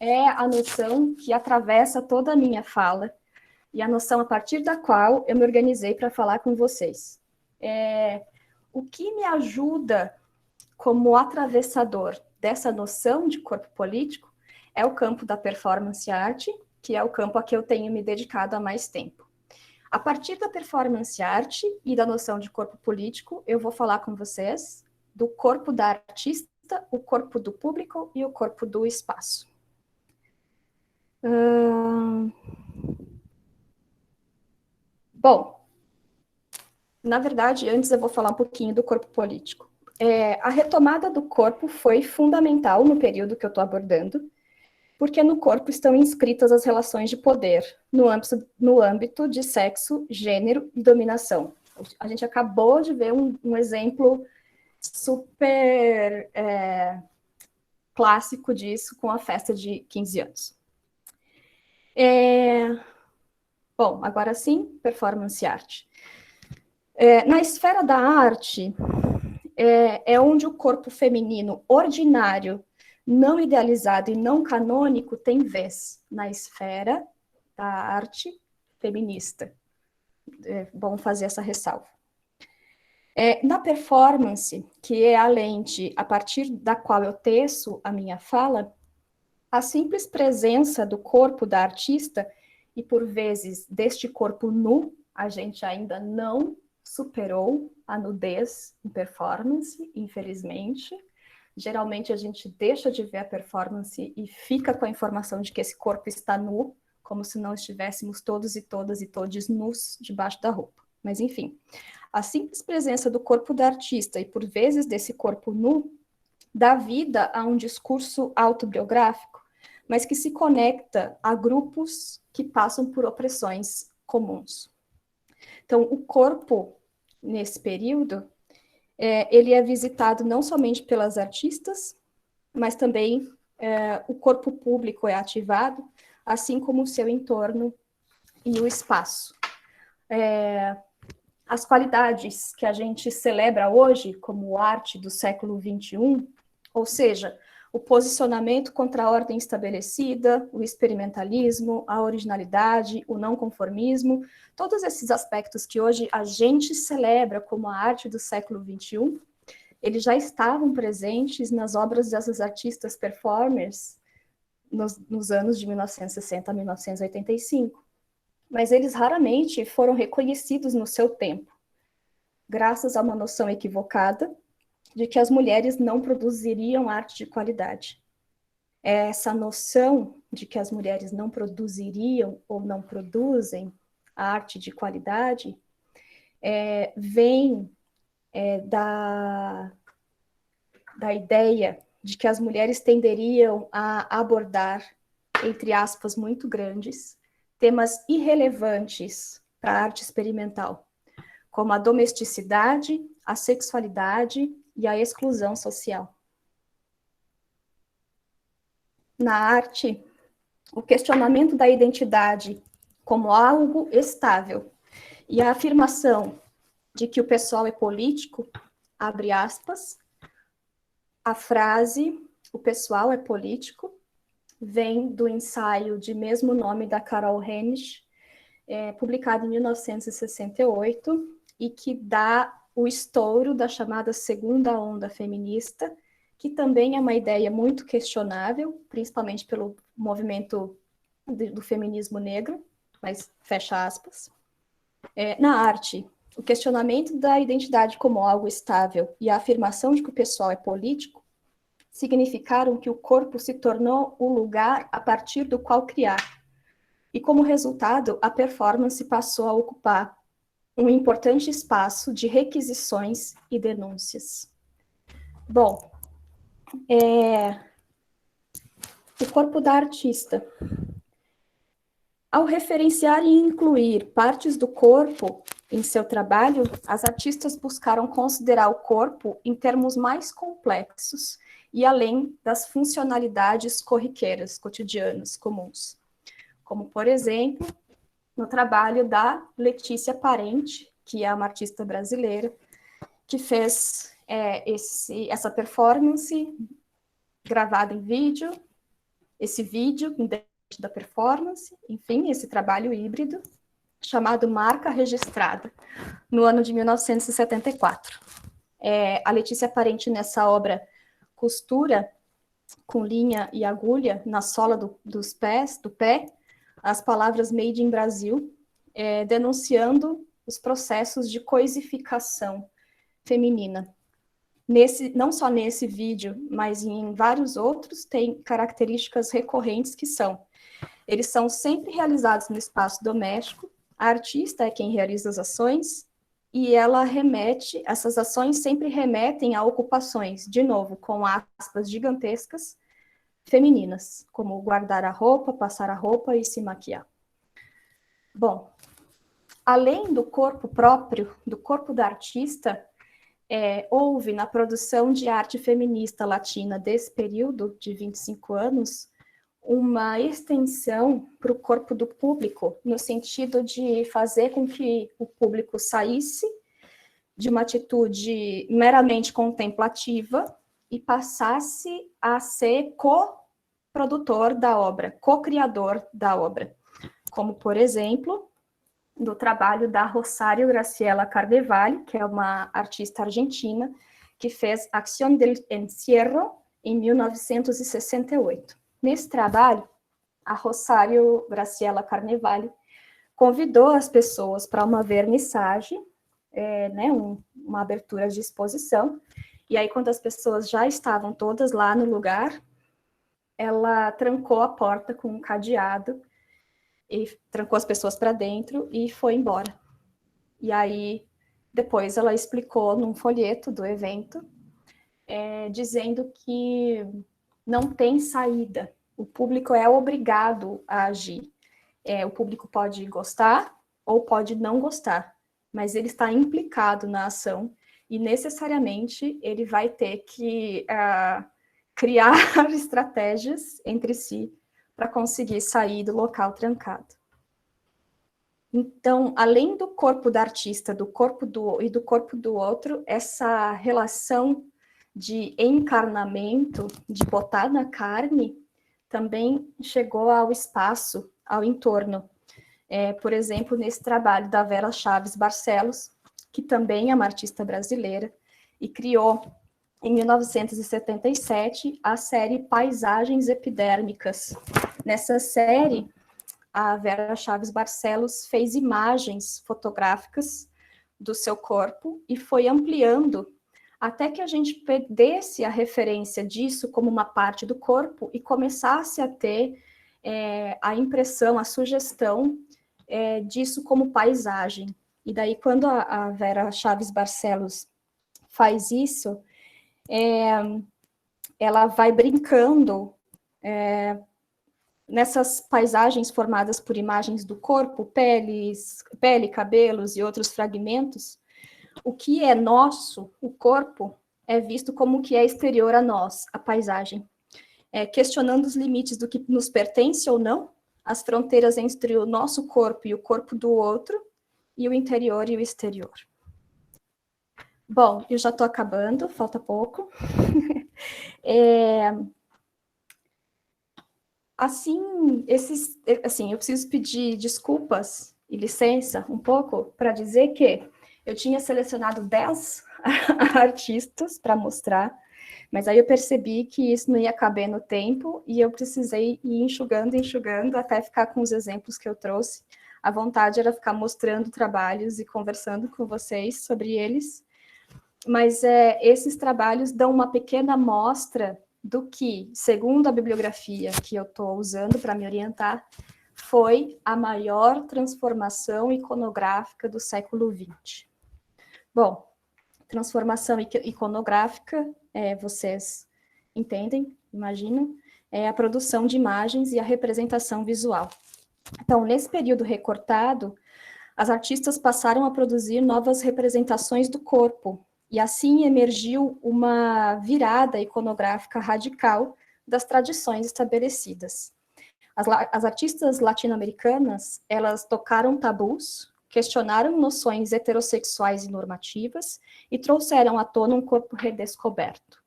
é a noção que atravessa toda a minha fala e a noção a partir da qual eu me organizei para falar com vocês. O que me ajuda como atravessador dessa noção de corpo político é o campo da performance art, que é o campo a que eu tenho me dedicado há mais tempo. A partir da performance art e da noção de corpo político, eu vou falar com vocês do corpo da artista, o corpo do público e o corpo do espaço. Bom, na verdade, antes eu vou falar um pouquinho do corpo político. A retomada do corpo foi fundamental no período que eu estou abordando, porque no corpo estão inscritas as relações de poder, no âmbito de sexo, gênero e dominação. A gente acabou de ver um exemplo super clássico disso com a festa de 15 anos. Bom, agora sim, performance art. Na esfera da arte, é onde o corpo feminino ordinário, não idealizado e não canônico tem vez na esfera da arte feminista. É bom fazer essa ressalva. Na performance, que é a lente a partir da qual eu teço a minha fala, a simples presença do corpo da artista e, por vezes, deste corpo nu, a gente ainda não superou a nudez em performance, infelizmente. Geralmente a gente deixa de ver a performance e fica com a informação de que esse corpo está nu, como se não estivéssemos todos e todas e todes nus debaixo da roupa. Mas, enfim, a simples presença do corpo da artista, e por vezes desse corpo nu, dá vida a um discurso autobiográfico, mas que se conecta a grupos que passam por opressões comuns. Então, o corpo, nesse período, ele é visitado não somente pelas artistas, mas também o corpo público é ativado, assim como o seu entorno e o espaço. As qualidades que a gente celebra hoje, como arte do século XXI, ou seja, o posicionamento contra a ordem estabelecida, o experimentalismo, a originalidade, o não conformismo, todos esses aspectos que hoje a gente celebra como a arte do século XXI, eles já estavam presentes nas obras dessas artistas performers nos anos de 1960 a 1985. Mas eles raramente foram reconhecidos no seu tempo, graças a uma noção equivocada de que as mulheres não produziriam arte de qualidade. Essa noção de que as mulheres não produziriam ou não produzem a arte de qualidade vem da ideia de que as mulheres tenderiam a abordar, entre aspas, muito grandes, temas irrelevantes para a arte experimental, como a domesticidade, a sexualidade e a exclusão social. Na arte, o questionamento da identidade como algo estável e a afirmação de que o pessoal é político, abre aspas, a frase "o pessoal é político" vem do ensaio de mesmo nome da Carol Hennisch, publicado em 1968, e que dá o estouro da chamada segunda onda feminista, que também é uma ideia muito questionável, principalmente pelo movimento do feminismo negro, mas fecha aspas. Na arte, o questionamento da identidade como algo estável e a afirmação de que o pessoal é político significaram que o corpo se tornou o lugar a partir do qual criar. E como resultado, a performance passou a ocupar um importante espaço de requisições e denúncias. Bom, o corpo da artista. Ao referenciar e incluir partes do corpo em seu trabalho, as artistas buscaram considerar o corpo em termos mais complexos e além das funcionalidades corriqueiras, cotidianas, comuns. Como, por exemplo, no trabalho da Letícia Parente, que é uma artista brasileira, que fez essa performance gravada em vídeo, esse vídeo da performance, enfim, esse trabalho híbrido, chamado Marca Registrada, no ano de 1974. A Letícia Parente, nessa obra, costura com linha e agulha na sola do pé, as palavras Made in Brasil, denunciando os processos de coisificação feminina. Não só nesse vídeo, mas em vários outros, tem características recorrentes que eles são sempre realizados no espaço doméstico, a artista é quem realiza as ações, e essas ações sempre remetem a ocupações, de novo, com aspas gigantescas, femininas, como guardar a roupa, passar a roupa e se maquiar. Bom, além do corpo próprio, do corpo da artista, houve na produção de arte feminista latina desse período, de 25 anos, uma extensão para o corpo do público, no sentido de fazer com que o público saísse de uma atitude meramente contemplativa e passasse a ser co-produtor da obra, co-criador da obra. Como, por exemplo, do trabalho da Rosario Graciela Carnevale, que é uma artista argentina, que fez Acción del Encierro em 1968. Nesse trabalho, a Rosario Graciela Carnevale convidou as pessoas para uma vernissagem, uma abertura de exposição, e aí quando as pessoas já estavam todas lá no lugar, ela trancou a porta com um cadeado, e trancou as pessoas para dentro e foi embora. E aí, depois ela explicou num folheto do evento, dizendo que não tem saída. O público é obrigado a agir. O público pode gostar ou pode não gostar, mas ele está implicado na ação e necessariamente ele vai ter que criar estratégias entre si para conseguir sair do local trancado. Então, além do corpo da artista, do corpo do outro, essa relação de encarnamento, de botar na carne, também chegou ao espaço, ao entorno. Por exemplo, nesse trabalho da Vera Chaves Barcelos, que também é uma artista brasileira, e criou, em 1977, a série Paisagens Epidérmicas. Nessa série, a Vera Chaves Barcelos fez imagens fotográficas do seu corpo e foi ampliando até que a gente perdesse a referência disso como uma parte do corpo e começasse a ter a impressão, a sugestão disso como paisagem. E daí, quando a Vera Chaves Barcelos faz isso, ela vai brincando nessas paisagens formadas por imagens do corpo, pele, cabelos e outros fragmentos. O que é nosso, o corpo, é visto como o que é exterior a nós, a paisagem. Questionando os limites do que nos pertence ou não, as fronteiras entre o nosso corpo e o corpo do outro, e o interior e o exterior. Bom, eu já estou acabando, falta pouco. Assim, eu preciso pedir desculpas e licença um pouco para dizer que eu tinha selecionado 10 artistas para mostrar, mas aí eu percebi que isso não ia caber no tempo e eu precisei ir enxugando, até ficar com os exemplos que eu trouxe. A vontade era ficar mostrando trabalhos e conversando com vocês sobre eles, mas esses trabalhos dão uma pequena amostra do que, segundo a bibliografia que eu estou usando para me orientar, foi a maior transformação iconográfica do século XX. Bom, transformação iconográfica, vocês entendem, imaginam, é a produção de imagens e a representação visual. Então, nesse período recortado, as artistas passaram a produzir novas representações do corpo, e assim emergiu uma virada iconográfica radical das tradições estabelecidas. As artistas latino-americanas, elas tocaram tabus, questionaram noções heterossexuais e normativas e trouxeram à tona um corpo redescoberto.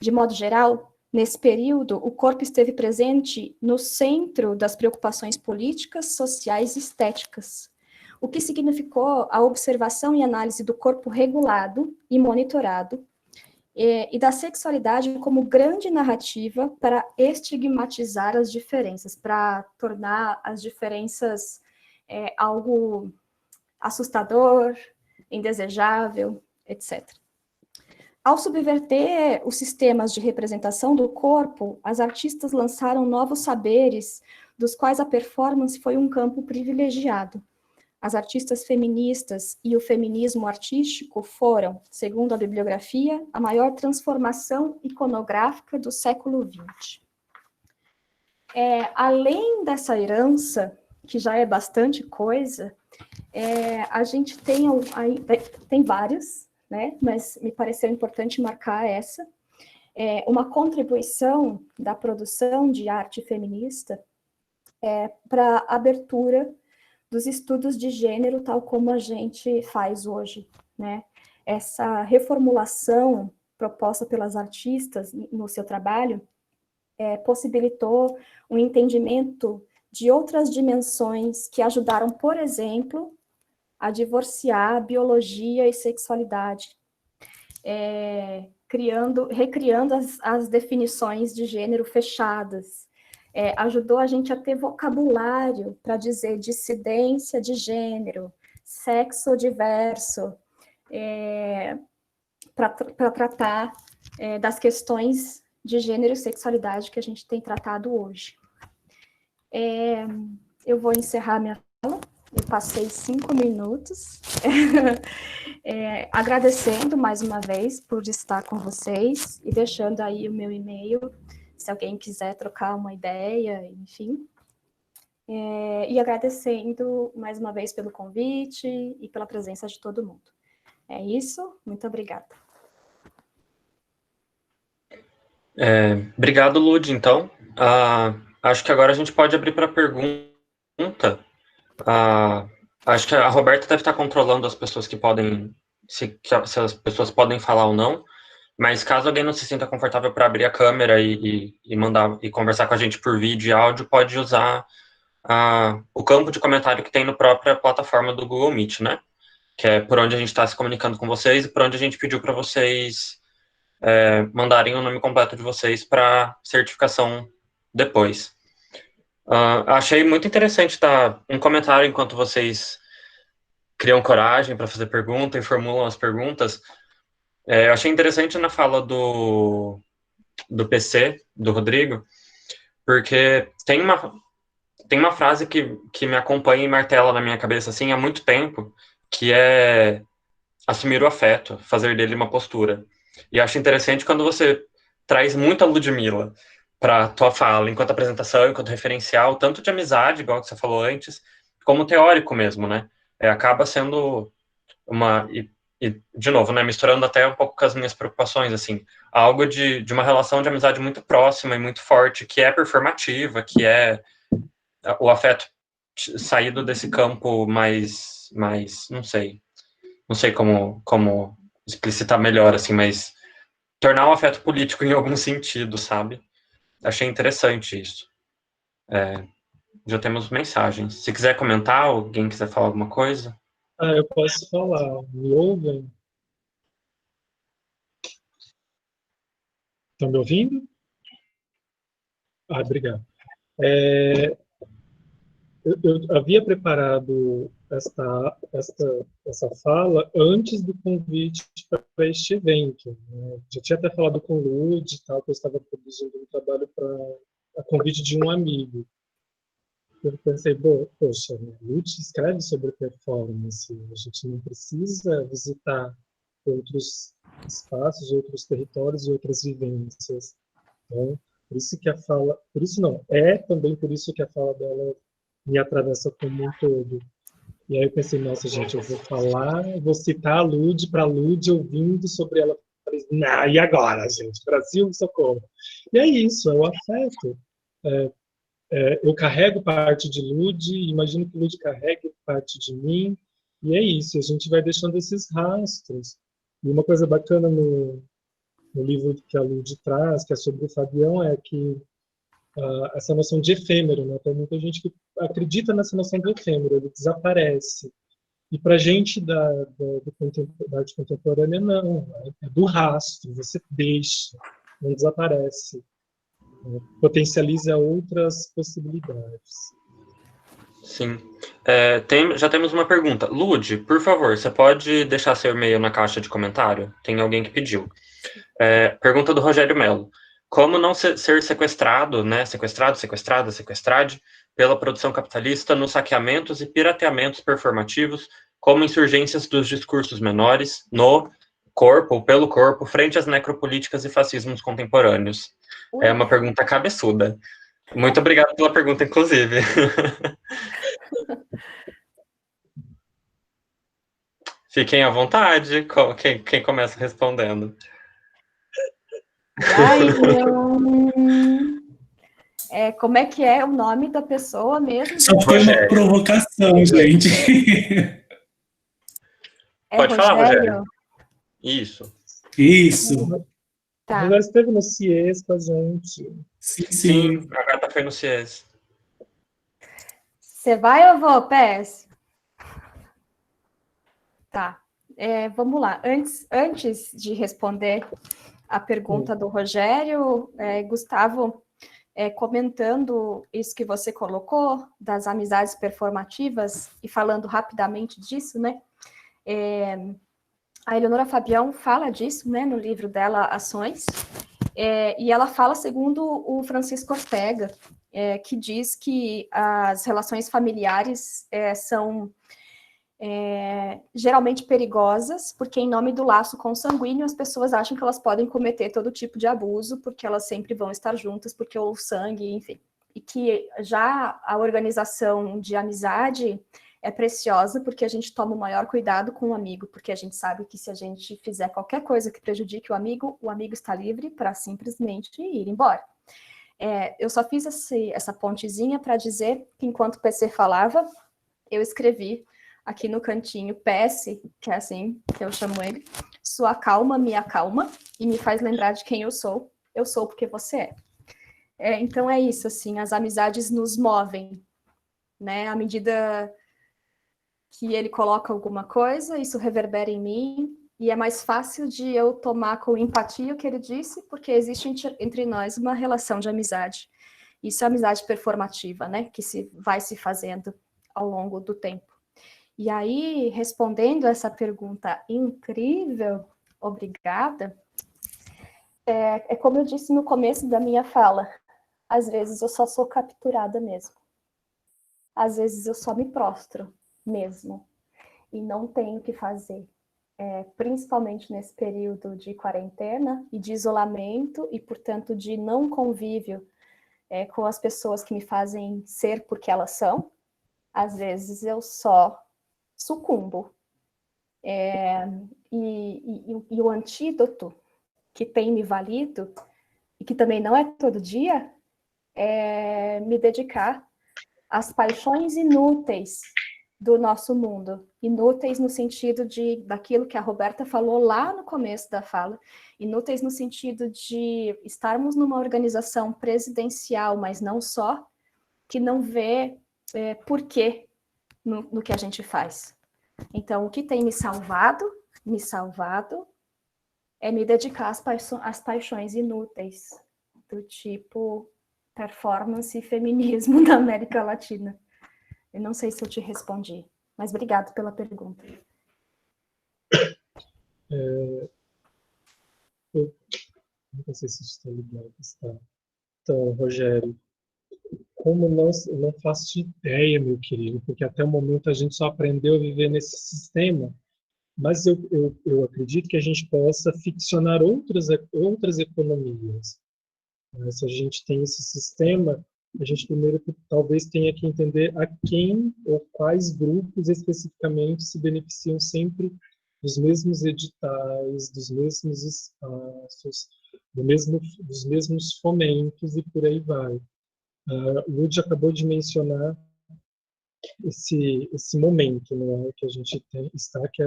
De modo geral, nesse período, o corpo esteve presente no centro das preocupações políticas, sociais e estéticas, o que significou a observação e análise do corpo regulado e monitorado, e da sexualidade como grande narrativa para estigmatizar as diferenças, para tornar as diferenças algo assustador, indesejável, etc. Ao subverter os sistemas de representação do corpo, as artistas lançaram novos saberes, dos quais a performance foi um campo privilegiado. As artistas feministas e o feminismo artístico foram, segundo a bibliografia, a maior transformação iconográfica do século XX. Além dessa herança, que já é bastante coisa, a gente tem várias, né? Mas me pareceu importante marcar essa. Uma contribuição da produção de arte feminista para a abertura dos estudos de gênero, tal como a gente faz hoje, né? Essa reformulação proposta pelas artistas no seu trabalho possibilitou um entendimento de outras dimensões que ajudaram, por exemplo, a divorciar biologia e sexualidade, recriando as definições de gênero fechadas, ajudou a gente a ter vocabulário para dizer dissidência de gênero, sexo diverso, para tratar das questões de gênero e sexualidade que a gente tem tratado hoje. Eu vou encerrar minha fala Eu passei 5 minutos. Agradecendo mais uma vez por estar com vocês e deixando aí o meu e-mail, se alguém quiser trocar uma ideia, enfim. E agradecendo mais uma vez pelo convite e pela presença de todo mundo. É isso, muito obrigada. Obrigado, Lud, então. Acho que agora a gente pode abrir para pergunta. Acho que a Roberta deve estar controlando as pessoas que podem, se as pessoas podem falar ou não, mas caso alguém não se sinta confortável para abrir a câmera e mandar e conversar com a gente por vídeo e áudio, pode usar o campo de comentário que tem na própria plataforma do Google Meet, né? Que é por onde a gente está se comunicando com vocês e por onde a gente pediu para vocês mandarem o nome completo de vocês para certificação depois. Achei muito interessante um comentário enquanto vocês criam coragem para fazer pergunta e formulam as perguntas. Eu achei interessante na fala do PC, do Rodrigo, porque tem uma frase que me acompanha e martela na minha cabeça assim, há muito tempo, que é assumir o afeto, fazer dele uma postura. E acho interessante quando você traz muita Ludmilla para tua fala, enquanto apresentação, enquanto referencial, tanto de amizade, igual que você falou antes, como teórico mesmo, né? Acaba sendo de novo, né, misturando até um pouco com as minhas preocupações, assim, algo de uma relação de amizade muito próxima e muito forte, que é performativa, que é o afeto saído desse campo mais não sei como explicitar melhor, assim, mas tornar o afeto político em algum sentido, sabe? Achei interessante isso. Já temos mensagens. Se quiser comentar, alguém quiser falar alguma coisa. Eu posso falar. Me ouvem? Estão me ouvindo? Obrigado. Eu havia preparado essa fala antes do convite para este evento, né? Já tinha até falado com o Lud e tal, que eu estava produzindo um trabalho a convite de um amigo. Eu pensei, poxa, Lud escreve sobre performance, a gente não precisa visitar outros espaços, outros territórios e outras vivências. Então, por isso que a fala, por isso não, também por isso que a fala dela me atravessa como um todo. E aí eu pensei, nossa, gente, eu vou citar a Lud para a Lud ouvindo sobre ela. Falei, não, e agora, gente? Brasil, socorro. E é isso, é o afeto. Eu carrego parte de Lud, imagino que Lud carregue parte de mim, e é isso, a gente vai deixando esses rastros. E uma coisa bacana no livro que a Lud traz, que é sobre o Fabião, é que essa noção de efêmero, né? Tem muita gente que acredita nessa noção de efêmero, ele desaparece. E para a gente da arte contemporânea, não. É do rastro, você deixa, não desaparece. Potencializa outras possibilidades. Sim. Já temos uma pergunta. Lud, por favor, você pode deixar seu e-mail na caixa de comentário? Tem alguém que pediu. Pergunta do Rogério Melo. Como não ser sequestrado, né? Sequestrade, pela produção capitalista nos saqueamentos e pirateamentos performativos, como insurgências dos discursos menores, no corpo ou pelo corpo, frente às necropolíticas e fascismos contemporâneos? É uma pergunta cabeçuda. Muito obrigado pela pergunta, inclusive. Fiquem à vontade. Quem começa respondendo? Como é que é o nome da pessoa mesmo? Só foi uma provocação, gente. Pode falar, Rogério? Isso. Tá. Ela esteve no CIES com a gente. Sim. A gata foi no CIES. Você vai ou vou, PS? Tá. Vamos lá. Antes de responder a pergunta do Rogério, Gustavo, comentando isso que você colocou, das amizades performativas, e falando rapidamente disso, né? A Eleonora Fabião fala disso, né, no livro dela, Ações, E ela fala segundo o Francisco Ortega, que diz que as relações familiares são geralmente perigosas, porque em nome do laço consanguíneo as pessoas acham que elas podem cometer todo tipo de abuso, porque elas sempre vão estar juntas, porque o sangue, enfim. E que já a organização de amizade é preciosa, porque a gente toma o maior cuidado com o amigo, porque a gente sabe que se a gente fizer qualquer coisa que prejudique o amigo está livre para simplesmente ir embora. Eu só fiz essa pontezinha para dizer que enquanto o PC falava, eu escrevi aqui no cantinho PS, que é assim que eu chamo ele, sua calma me acalma e me faz lembrar de quem eu sou porque você é. Então é isso, assim, as amizades nos movem, né, à medida que ele coloca alguma coisa, isso reverbera em mim, e é mais fácil de eu tomar com empatia o que ele disse, porque existe entre nós uma relação de amizade. Isso é amizade performativa, né, que vai se fazendo ao longo do tempo. E aí, respondendo essa pergunta incrível, obrigada, é como eu disse no começo da minha fala, às vezes eu só sou capturada mesmo. Às vezes eu só me prostro mesmo. E não tenho o que fazer. Principalmente nesse período de quarentena e de isolamento e, portanto, de não convívio com as pessoas que me fazem ser porque elas são. Às vezes eu só sucumbo. E o antídoto que tem me valido, e que também não é todo dia, é me dedicar às paixões inúteis do nosso mundo. Inúteis no sentido daquilo que a Roberta falou lá no começo da fala, inúteis no sentido de estarmos numa organização presidencial, mas não só, que não vê porquê no que a gente faz. Então, o que tem me salvado é me dedicar às paixões inúteis, do tipo performance e feminismo da América Latina. Eu não sei se eu te respondi, mas obrigado pela pergunta. Eu não sei se está ligado. Está. Então, Rogério, como eu não faço ideia, meu querido, porque até o momento a gente só aprendeu a viver nesse sistema, mas eu acredito que a gente possa ficcionar outras economias. Se a gente tem esse sistema, a gente primeiro talvez tenha que entender a quem ou quais grupos especificamente se beneficiam sempre dos mesmos editais, dos mesmos espaços, dos mesmos fomentos e por aí vai. O Lud acabou de mencionar esse momento, né, que a gente está, que é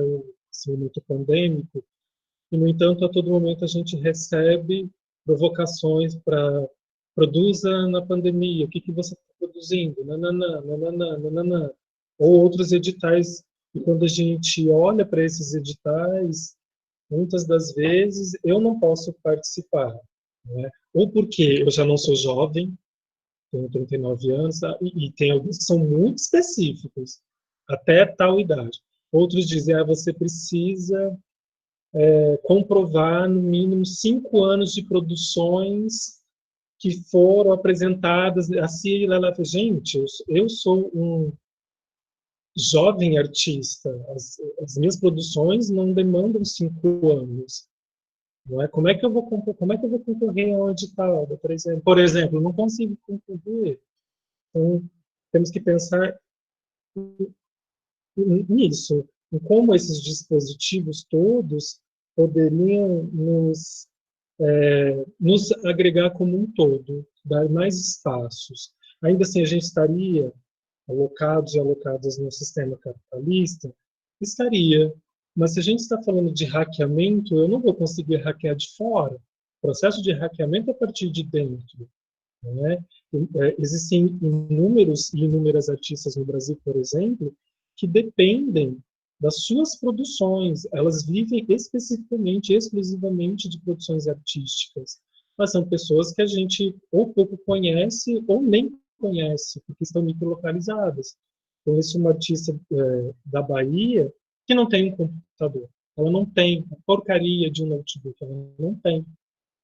esse momento pandêmico, e, no entanto, a todo momento a gente recebe provocações para produza na pandemia, o que você está produzindo? Nananã, nananã, nananã. Ou outros editais, e quando a gente olha para esses editais, muitas das vezes eu não posso participar, né? Ou porque eu já não sou jovem, tenho 39 anos, e tem alguns que são muito específicos, até tal idade. Outros dizem, você precisa comprovar no mínimo 5 anos de produções que foram apresentadas assim. Gente, eu sou um jovem artista, as minhas produções não demandam 5 anos. Não é? Como é que eu vou concorrer a um edital, por exemplo, eu não consigo concorrer. Então, temos que pensar nisso, em como esses dispositivos todos poderiam nos agregar como um todo, dar mais espaços. Ainda assim, a gente estaria alocados e alocadas no sistema capitalista? Estaria. Mas se a gente está falando de hackeamento, eu não vou conseguir hackear de fora. O processo de hackeamento é a partir de dentro. Né? Existem inúmeras artistas no Brasil, por exemplo, que dependem das suas produções. Elas vivem especificamente, exclusivamente de produções artísticas. Mas são pessoas que a gente ou pouco conhece ou nem conhece, porque estão microlocalizadas. Conheço uma artista da Bahia que não tem um computador. Ela não tem a porcaria de um notebook. Ela não tem.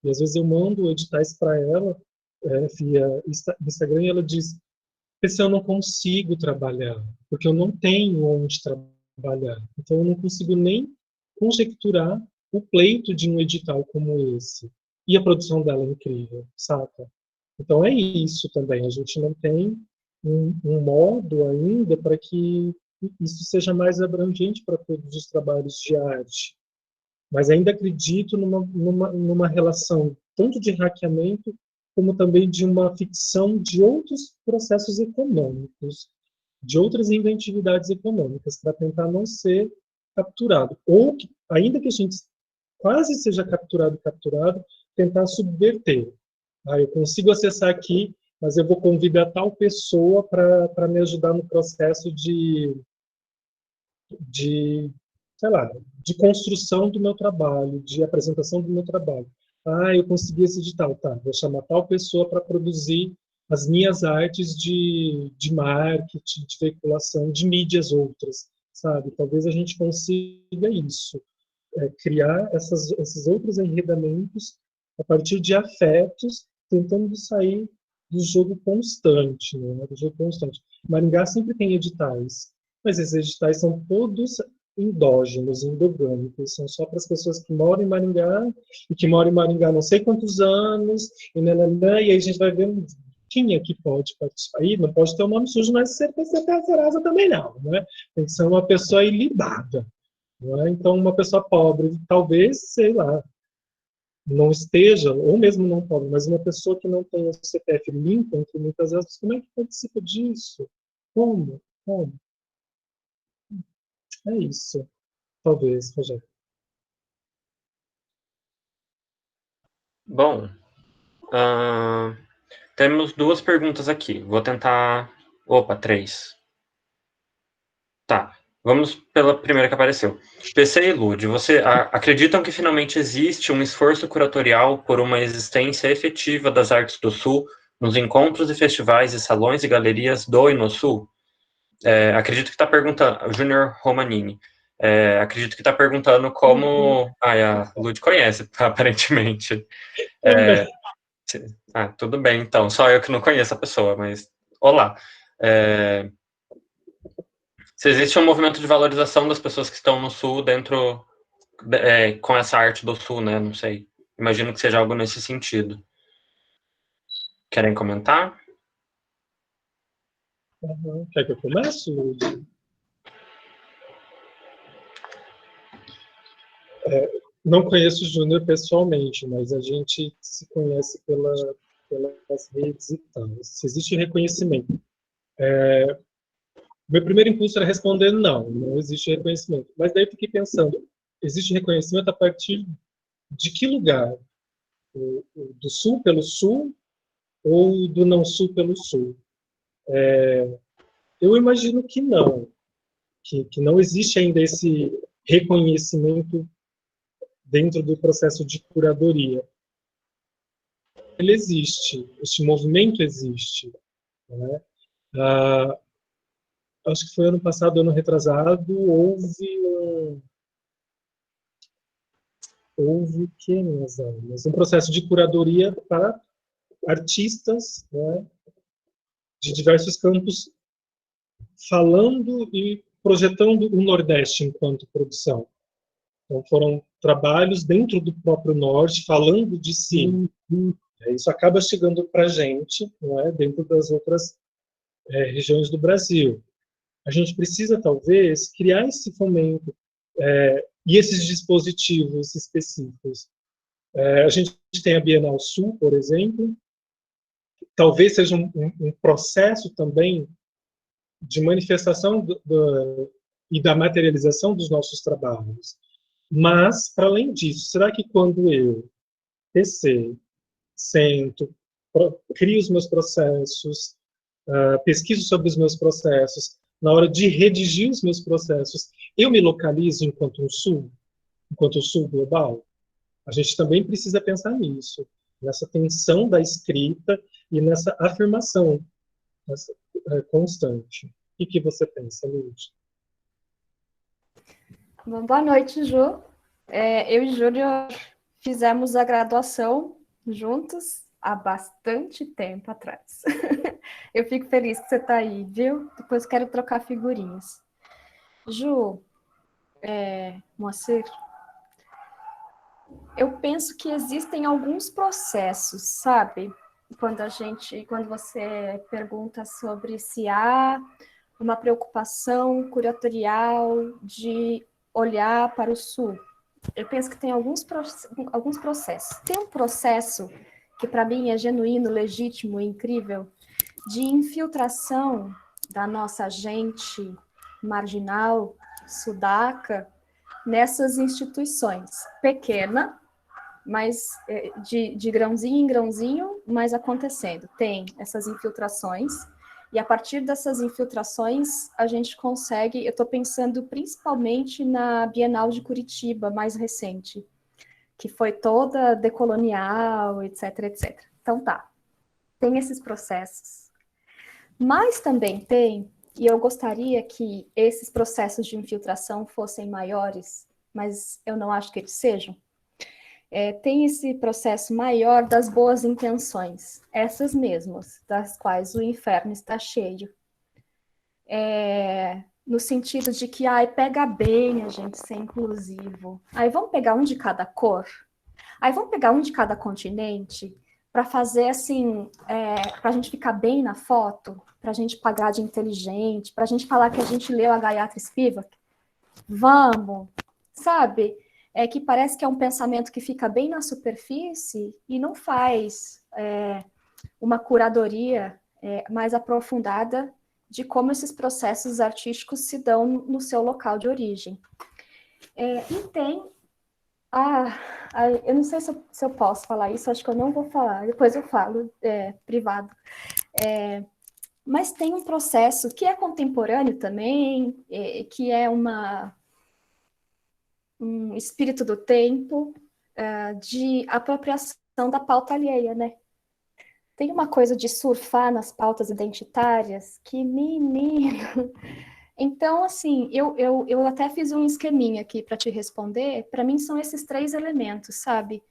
E às vezes eu mando editais para ela via Instagram e ela diz: "Esse eu não consigo trabalhar, porque eu não tenho onde trabalhar. Então eu não consigo nem conjecturar o pleito de um edital como esse. E a produção dela é incrível, saca? Então é isso também. A gente não tem um modo ainda para que isso seja mais abrangente para todos os trabalhos de arte. Mas ainda acredito numa relação tanto de hackeamento como também de uma ficção de outros processos econômicos, de outras inventividades econômicas, para tentar não ser capturado. Ou, ainda que a gente quase seja capturado, tentar subverter. Eu consigo acessar aqui, mas eu vou convidar tal pessoa para me ajudar no processo de, sei lá, de construção do meu trabalho, de apresentação do meu trabalho. Eu consegui esse edital, tá, vou chamar tal pessoa para produzir as minhas artes de marketing, de veiculação, de mídias outras, sabe? Talvez a gente consiga isso, criar esses outros enredamentos a partir de afetos, tentando sair do jogo constante, né? Do jogo constante. Maringá sempre tem editais, mas esses editais são todos endógenos, endogâmicos, são só para as pessoas que moram em Maringá e que moram em Maringá não sei quantos anos, e aí a gente vai ver quem é que pode participar. Aí não pode ter o nome sujo, mas CPC Serasa também não, né? Tem que ser uma pessoa ilibada. Não é? Então, uma pessoa pobre, talvez, sei lá, não esteja, ou mesmo não pobre, mas uma pessoa que não tem o CPF limpo, entre muitas vezes, como é que participa disso? Como? Como? É isso. Talvez, Rogério. Bom, temos duas perguntas aqui. Vou tentar... Opa, 3. Tá. Vamos pela primeira que apareceu. PC e Lud, acreditam que finalmente existe um esforço curatorial por uma existência efetiva das artes do Sul nos encontros e festivais e salões e galerias do e no Sul? Acredito que está perguntando, Júnior Romanini, acredito que está perguntando como... a Lud conhece, aparentemente. Tudo bem, então. Só eu que não conheço a pessoa, mas... Olá. Se existe um movimento de valorização das pessoas que estão no Sul dentro... com essa arte do Sul, né? Não sei. Imagino que seja algo nesse sentido. Querem comentar? Quer que eu comece, Lud? Não conheço o Júnior pessoalmente, mas a gente se conhece pelas redes e tal. Se existe reconhecimento. Meu primeiro impulso era responder não existe reconhecimento. Mas daí eu fiquei pensando, existe reconhecimento a partir de que lugar? Do Sul pelo Sul ou do não Sul pelo Sul? Eu imagino que não, que não existe ainda esse reconhecimento dentro do processo de curadoria. Ele existe, este movimento existe, né? Acho que foi ano passado, ano retrasado, houve que, minhas almas, um processo de curadoria para artistas, né, de diversos campos, falando e projetando o Nordeste enquanto produção. Então, foram trabalhos dentro do próprio Norte, falando de si. Isso acaba chegando para a gente, não é, dentro das outras regiões do Brasil. A gente precisa, talvez, criar esse fomento e esses dispositivos específicos. A gente tem a Bienal Sul, por exemplo, talvez seja um processo também de manifestação e da materialização dos nossos trabalhos. Mas, para além disso, será que quando eu, PC, sento, crio os meus processos, pesquiso sobre os meus processos, na hora de redigir os meus processos, eu me localizo enquanto um Sul global? A gente também precisa pensar nisso, nessa tensão da escrita e nessa afirmação constante. O que você pensa, Lud? Bom, boa noite, Ju. Eu e Júlio fizemos a graduação juntos há bastante tempo atrás. Eu fico feliz que você está aí, viu? Depois quero trocar figurinhas. Ju, Moacir, eu penso que existem alguns processos, sabe? Quando você pergunta sobre se há uma preocupação curatorial de olhar para o Sul, eu penso que tem alguns processos. Tem um processo que para mim é genuíno, legítimo e incrível, de infiltração da nossa gente marginal, sudaca, nessas instituições. Pequena, mas de grãozinho em grãozinho, mas acontecendo. Tem essas infiltrações, e a partir dessas infiltrações, a gente consegue, eu estou pensando principalmente na Bienal de Curitiba, mais recente, que foi toda decolonial, etc, etc. Então tá, tem esses processos. Mas também tem, e eu gostaria que esses processos de infiltração fossem maiores, mas eu não acho que eles sejam. Tem esse processo maior das boas intenções, essas mesmas, das quais o inferno está cheio. No sentido de que, pega bem a gente ser inclusivo. Aí vamos pegar um de cada cor, aí vamos pegar um de cada continente, para fazer assim, para a gente ficar bem na foto, para a gente pagar de inteligente, para a gente falar que a gente leu a Gayatri Spivak. Vamos, sabe? Que parece que é um pensamento que fica bem na superfície e não faz uma curadoria mais aprofundada de como esses processos artísticos se dão no seu local de origem. E tem eu não sei se eu posso falar isso, acho que eu não vou falar, depois eu falo, privado. Mas tem um processo que é contemporâneo também, que é um espírito do tempo, de apropriação da pauta alheia, né? Tem uma coisa de surfar nas pautas identitárias que, menino... Então, assim, eu até fiz um esqueminha aqui para te responder. Para mim, são esses 3 elementos, sabe?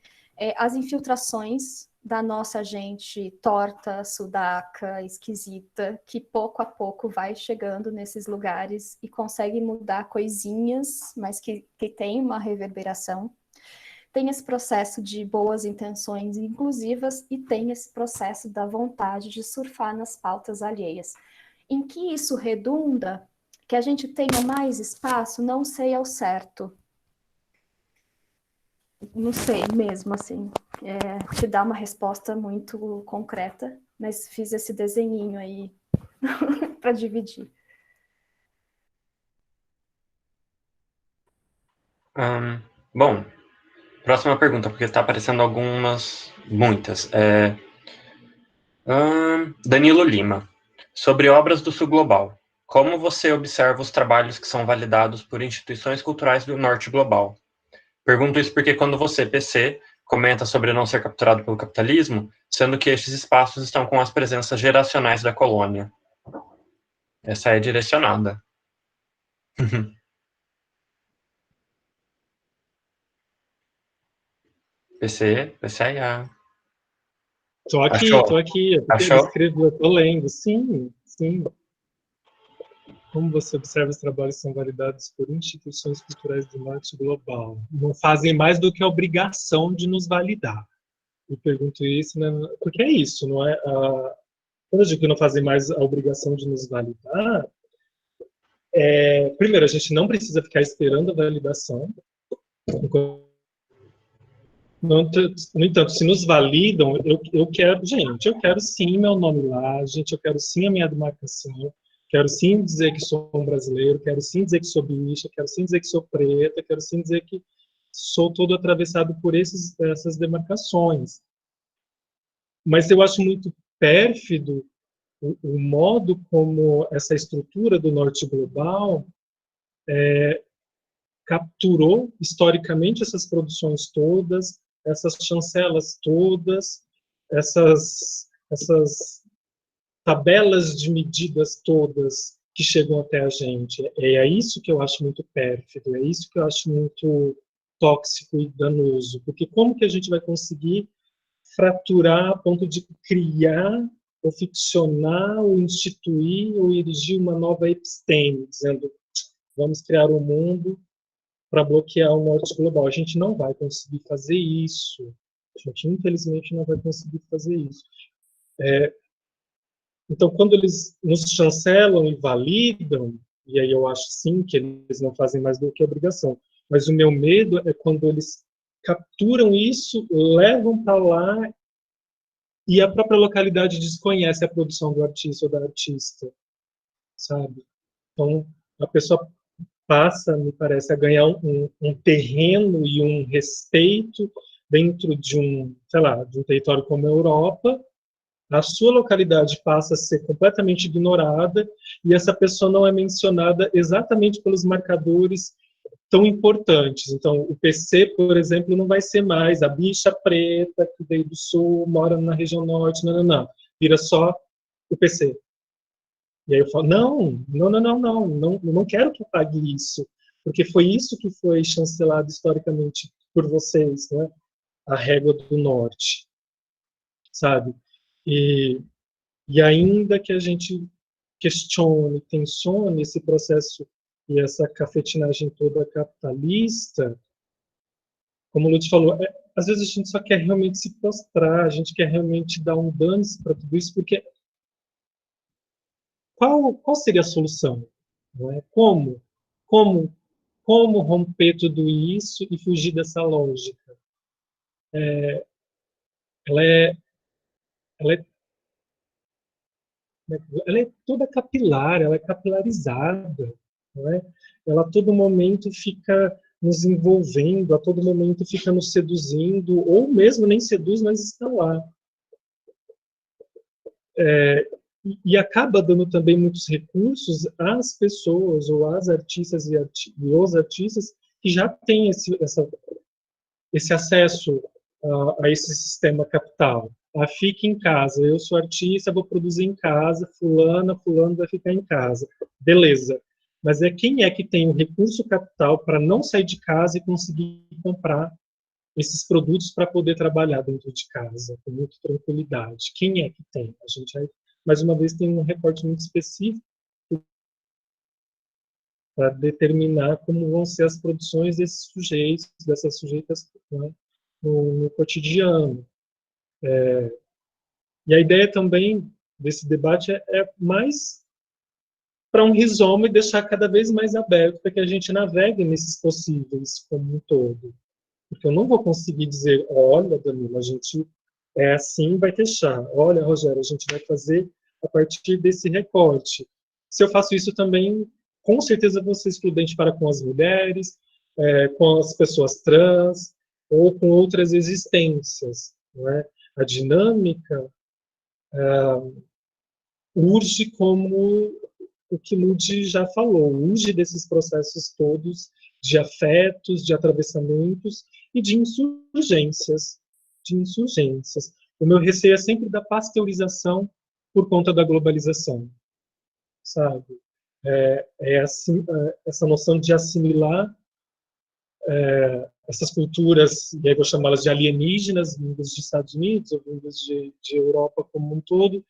As infiltrações da nossa gente torta, sudaca, esquisita, que pouco a pouco vai chegando nesses lugares e consegue mudar coisinhas, mas que tem uma reverberação. Tem esse processo de boas intenções inclusivas e tem esse processo da vontade de surfar nas pautas alheias. Em que isso redunda? Que a gente tenha mais espaço, não sei ao certo. Não sei mesmo, assim. Te dar uma resposta muito concreta, mas fiz esse desenhinho aí para dividir. Bom, próxima pergunta, porque está aparecendo muitas. Danilo Lima. Sobre obras do Sul Global. Como você observa os trabalhos que são validados por instituições culturais do Norte Global? Pergunto isso porque quando você, PC, comenta sobre não ser capturado pelo capitalismo, sendo que estes espaços estão com as presenças geracionais da colônia. Essa é direcionada. PC, PCA. Tô aqui, Achou? tô aqui. Achou? Eu escrevo, eu tô lendo. Sim, sim. Como você observa os trabalhos que são validados por instituições culturais do Norte Global? Não fazem mais do que a obrigação de nos validar. Eu pergunto isso, né? Porque é isso, não é? Quando eu digo que não fazem mais a obrigação de nos validar, primeiro, a gente não precisa ficar esperando a validação. No entanto, se nos validam, eu quero, gente, eu quero sim meu nome lá, gente, eu quero sim a minha demarcação, quero sim dizer que sou um brasileiro, quero sim dizer que sou bicha, quero sim dizer que sou preta, quero sim dizer que sou todo atravessado por essas demarcações. Mas eu acho muito pérfido o modo como essa estrutura do Norte Global capturou historicamente essas produções todas, essas chancelas todas, essas tabelas de medidas todas que chegam até a gente. É isso que eu acho muito pérfido, é isso que eu acho muito tóxico e danoso, porque como que a gente vai conseguir fraturar a ponto de criar, ou ficcionar, ou instituir, ou erigir uma nova episteme, dizendo, vamos criar um mundo para bloquear o norte global. A gente não vai conseguir fazer isso. A gente, infelizmente, não vai conseguir fazer isso. Então, quando eles nos chancelam e validam, e aí eu acho sim que eles não fazem mais do que obrigação, mas o meu medo é quando eles capturam isso, levam para lá e a própria localidade desconhece a produção do artista ou da artista, sabe? Então, a pessoa passa, me parece, a ganhar um terreno e um respeito dentro de um, sei lá, de um território como a Europa. A sua localidade passa a ser completamente ignorada e essa pessoa não é mencionada exatamente pelos marcadores tão importantes. Então, o PC, por exemplo, não vai ser mais a bicha preta que veio do sul, mora na região norte, não. Vira só o PC. E aí eu falo, não quero que pague isso, porque foi isso que foi chancelado historicamente por vocês, né? A régua do norte, sabe? E ainda que a gente questione, tensione esse processo e essa cafetinagem toda capitalista, como o Lutz falou, às vezes a gente só quer realmente se prostrar, a gente quer realmente dar um dane-se para tudo isso, porque qual seria a solução? Não é? Como, como romper tudo isso e fugir dessa lógica? Ela é, ela é, ela é toda capilar, ela é capilarizada, não é? Ela a todo momento fica nos envolvendo, a todo momento fica nos seduzindo, ou mesmo nem seduz, mas está lá. E acaba dando também muitos recursos às pessoas, ou às artistas e os artistas que já têm esse acesso a esse sistema capital. Fique em casa, eu sou artista, vou produzir em casa, fulano vai ficar em casa. Beleza. Mas quem é que tem o recurso capital para não sair de casa e conseguir comprar esses produtos para poder trabalhar dentro de casa com muita tranquilidade? Quem é que tem? A gente, mais uma vez, tem um recorte muito específico para determinar como vão ser as produções desses sujeitos, dessas sujeitas, né, no cotidiano. E a ideia também desse debate é mais para um rizoma e deixar cada vez mais aberto para que a gente navegue nesses possíveis como um todo. Porque eu não vou conseguir dizer, olha, Danilo, a gente é assim, vai fechar. Olha, Rogério, a gente vai fazer a partir desse recorte. Se eu faço isso também, com certeza vou ser excludente para com as mulheres, com as pessoas trans, ou com outras existências. Não é? A dinâmica urge, como o que Ludi já falou, urge desses processos todos de afetos, de atravessamentos e de insurgências. O meu receio é sempre da pasteurização por conta da globalização, sabe? Assim, essa noção de assimilar essas culturas, e aí vou chamá-las de alienígenas, vindas dos Estados Unidos ou vindas de Europa como um todo,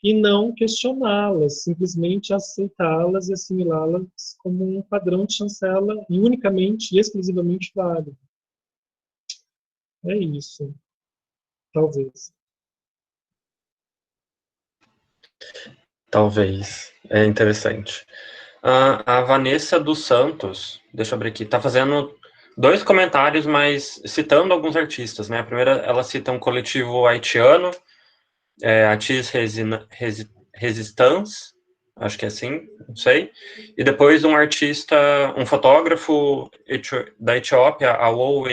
e não questioná-las, simplesmente aceitá-las e assimilá-las como um padrão de chancela e unicamente e exclusivamente válido. É isso, talvez. Talvez. É interessante. A Vanessa dos Santos, deixa eu abrir aqui, está fazendo 2 comentários, mas citando alguns artistas, né? A primeira, ela cita um coletivo haitiano, Artis Resistance, acho que é assim, não sei. E depois um artista, um fotógrafo da Etiópia, Awou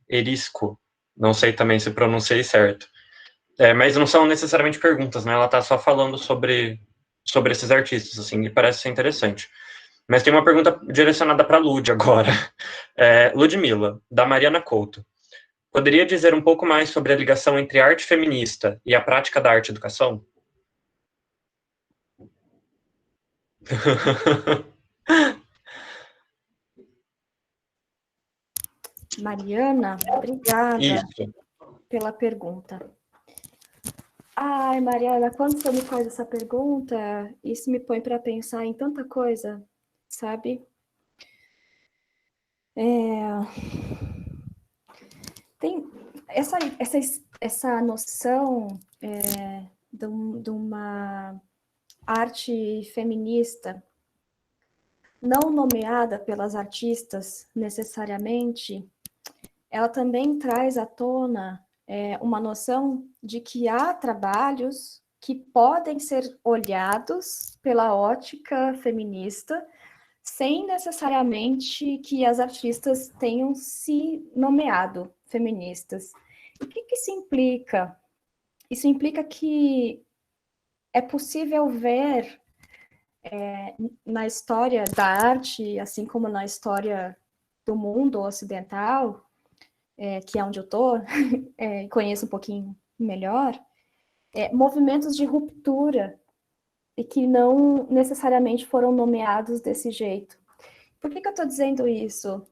Erisco, não sei também se pronunciei certo. Mas não são necessariamente perguntas, né? Ela está só falando sobre esses artistas, assim, e parece ser interessante. Mas tem uma pergunta direcionada para a Lud agora. Ludmila, da Mariana Couto. Poderia dizer um pouco mais sobre a ligação entre arte feminista e a prática da arte-educação? Mariana, obrigada Isso. pela pergunta. Ai, Mariana, quando você me faz essa pergunta, isso me põe para pensar em tanta coisa, sabe? Tem essa noção de uma arte feminista não nomeada pelas artistas necessariamente, ela também traz à tona uma noção de que há trabalhos que podem ser olhados pela ótica feminista, sem necessariamente que as artistas tenham se nomeado feministas. O que isso implica? Isso implica que é possível ver na história da arte, assim como na história do mundo ocidental, que é onde eu estou, conheço um pouquinho melhor, movimentos de ruptura e que não necessariamente foram nomeados desse jeito. Por que eu estou dizendo isso?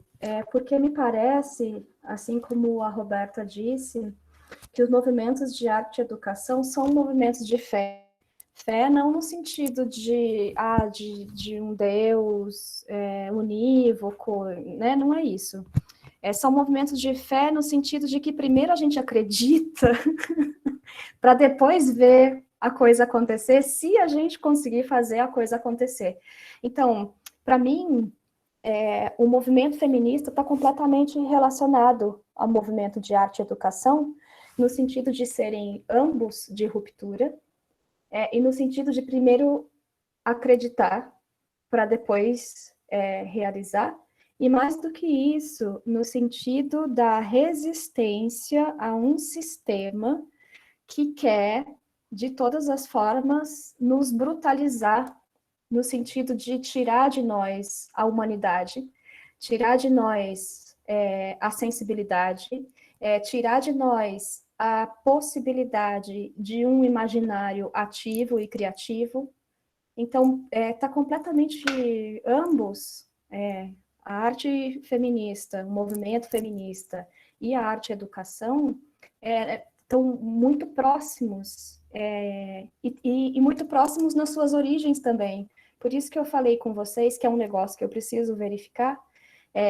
Porque me parece, assim como a Roberta disse, que os movimentos de arte e educação são movimentos de fé. Fé não no sentido de um Deus unívoco, né? Não é isso. São movimentos de fé no sentido de que primeiro a gente acredita para depois ver a coisa acontecer, se a gente conseguir fazer a coisa acontecer. Então, para mim, o movimento feminista está completamente relacionado ao movimento de arte e educação, no sentido de serem ambos de ruptura, e no sentido de primeiro acreditar para depois realizar, e mais do que isso, no sentido da resistência a um sistema que quer, de todas as formas, nos brutalizar, no sentido de tirar de nós a humanidade, tirar de nós a sensibilidade, tirar de nós a possibilidade de um imaginário ativo e criativo. Então, está completamente ambos, a arte feminista, o movimento feminista e a arte-educação estão muito próximos, e muito próximos nas suas origens também. Por isso que eu falei com vocês, que é um negócio que eu preciso verificar,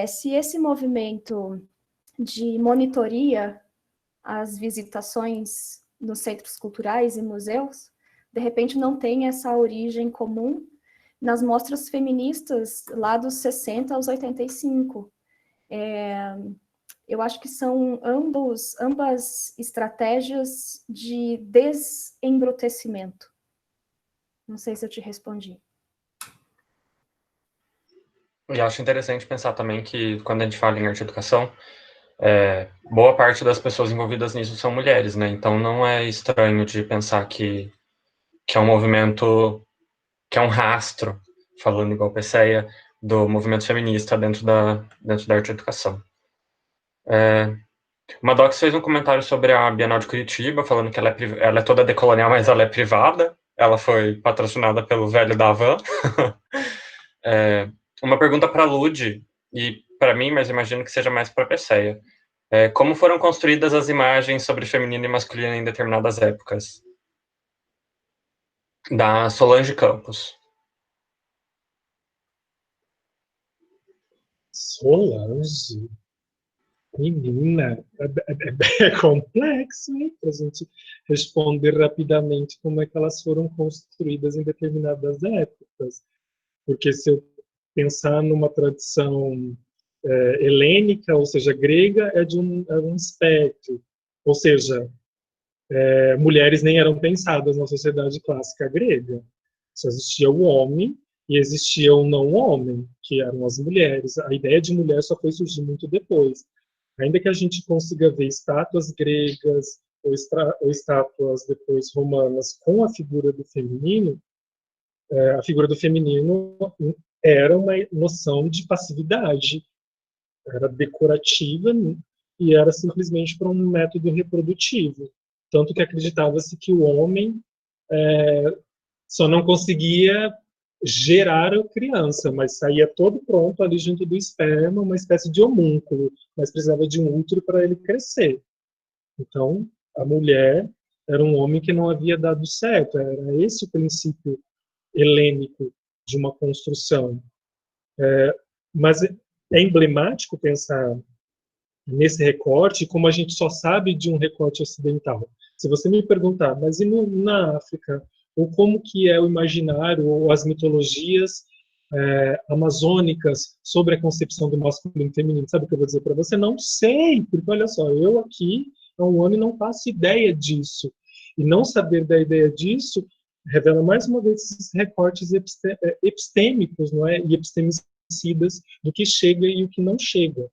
se esse movimento de monitoria às visitações nos centros culturais e museus, de repente não tem essa origem comum nas mostras feministas lá dos 60 aos 85. Eu acho que são ambas estratégias de desembrutecimento. Não sei se eu te respondi. E acho interessante pensar também que, quando a gente fala em arte e educação, boa parte das pessoas envolvidas nisso são mulheres, né? Então não é estranho de pensar que é um movimento, que é um rastro, falando igual Pesseia, do movimento feminista dentro da arte e educação. O Maddox fez um comentário sobre a Bienal de Curitiba, falando que ela é toda decolonial, mas ela é privada. Ela foi patrocinada pelo velho da Havan. Uma pergunta para a Lud, e para mim, mas imagino que seja mais para a Pesseia. Como foram construídas as imagens sobre feminino e masculino em determinadas épocas? Da Solange Campos. Solange? Menina, é complexo, hein? Para a gente responder rapidamente como é que elas foram construídas em determinadas épocas. Porque se eu pensar numa tradição helênica, ou seja, grega, é de um espectro. Ou seja, mulheres nem eram pensadas na sociedade clássica grega. Só existia o homem e existia o não-homem, que eram as mulheres. A ideia de mulher só foi surgir muito depois. Ainda que a gente consiga ver estátuas gregas ou estátuas depois romanas com a figura do feminino, a figura do feminino era uma noção de passividade, era decorativa e era simplesmente para um método reprodutivo. Tanto que acreditava-se que o homem só não conseguia gerar a criança, mas saía todo pronto ali junto do esperma, uma espécie de homúnculo, mas precisava de um útero para ele crescer. Então, a mulher era um homem que não havia dado certo, era esse o princípio helênico de uma construção. Mas é emblemático pensar nesse recorte, como a gente só sabe de um recorte ocidental. Se você me perguntar, mas e na África? Ou como que é o imaginário ou as mitologias amazônicas sobre a concepção do masculino e feminino? Sabe o que eu vou dizer para você? Não sei, porque olha só, eu aqui há um ano não faço ideia disso. E não saber da ideia disso revela mais uma vez esses recortes epistêmicos, não é? E epistemicidas do que chega e o que não chega.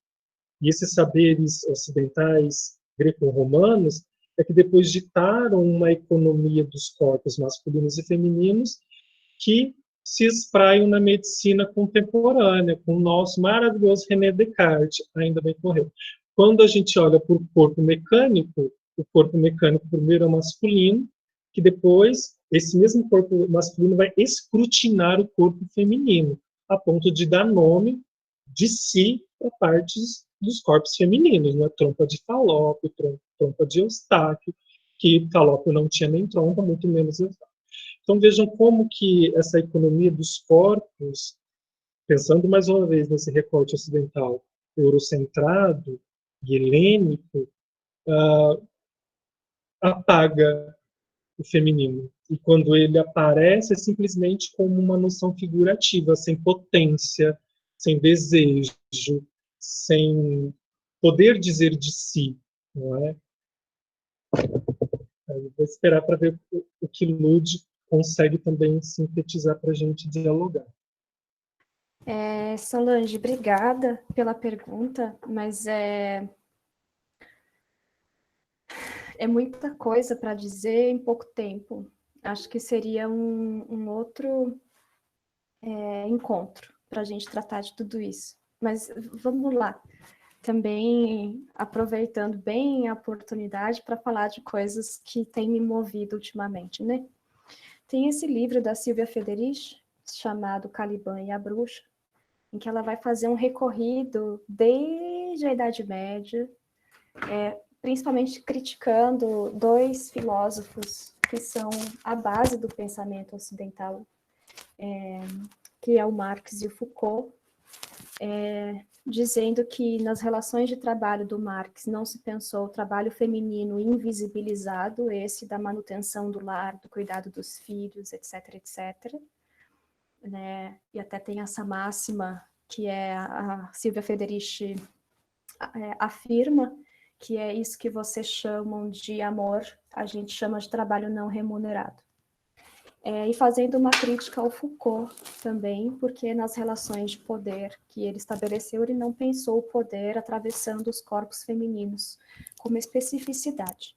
E esses saberes ocidentais greco-romanos é que depois ditaram uma economia dos corpos masculinos e femininos que se espraiam na medicina contemporânea, com o nosso maravilhoso René Descartes, ainda bem que morreu. Quando a gente olha para o corpo mecânico primeiro é masculino, que depois esse mesmo corpo masculino vai escrutinar o corpo feminino, a ponto de dar nome de si para partes dos corpos femininos, né? Trompa de Falópio, trompa de Eustáquio, que Falópio não tinha nem trompa, muito menos Eustáquio. Então vejam como que essa economia dos corpos, pensando mais uma vez nesse recorte ocidental eurocentrado e helênico, apaga o feminino. E quando ele aparece, é simplesmente como uma noção figurativa, sem potência, sem desejo, sem poder dizer de si, não é? Eu vou esperar para ver o que Lud consegue também sintetizar para a gente dialogar. Solange, obrigada pela pergunta, mas é muita coisa para dizer em pouco tempo. Acho que seria um outro encontro para a gente tratar de tudo isso. Mas vamos lá. Também aproveitando bem a oportunidade para falar de coisas que têm me movido ultimamente, né? Tem esse livro da Silvia Federici, chamado Caliban e a Bruxa, em que ela vai fazer um recorrido desde a Idade Média, principalmente criticando dois filósofos que são a base do pensamento ocidental, que é o Marx e o Foucault, dizendo que nas relações de trabalho do Marx não se pensou o trabalho feminino invisibilizado, esse da manutenção do lar, do cuidado dos filhos, etc., etc., né? E até tem essa máxima que a Silvia Federici afirma, que é isso que vocês chamam de amor, a gente chama de trabalho não remunerado. E fazendo uma crítica ao Foucault também, porque nas relações de poder que ele estabeleceu, ele não pensou o poder atravessando os corpos femininos como especificidade.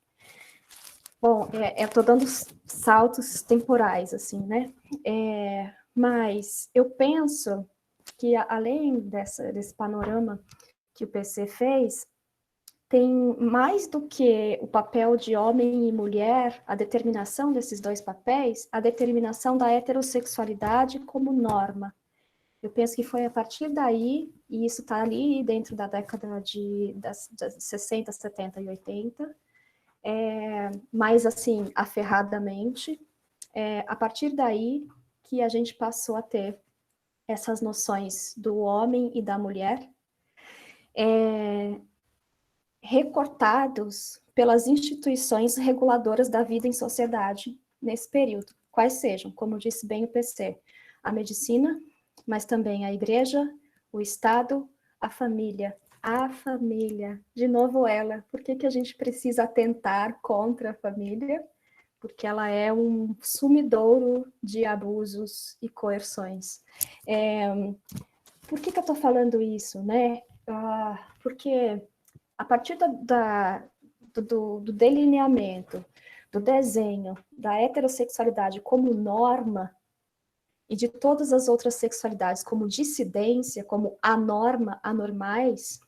Bom, eu estou dando saltos temporais, assim, né? Mas eu penso que, além desse panorama que o PC fez, tem mais do que o papel de homem e mulher, a determinação desses dois papéis, a determinação da heterossexualidade como norma. Eu penso que foi a partir daí, e isso está ali dentro da década das 60, 70 e 80, mais assim, aferradamente, a partir daí que a gente passou a ter essas noções do homem e da mulher, recortados pelas instituições reguladoras da vida em sociedade nesse período, quais sejam, como disse bem o PC, a medicina, mas também a igreja, o Estado, a família. A família, de novo ela, por que a gente precisa atentar contra a família? Porque ela é um sumidouro de abusos e coerções. Por que eu estou falando isso, né? Porque a partir do delineamento, do desenho, da heterossexualidade como norma, e de todas as outras sexualidades como dissidência, como anorma, anormais,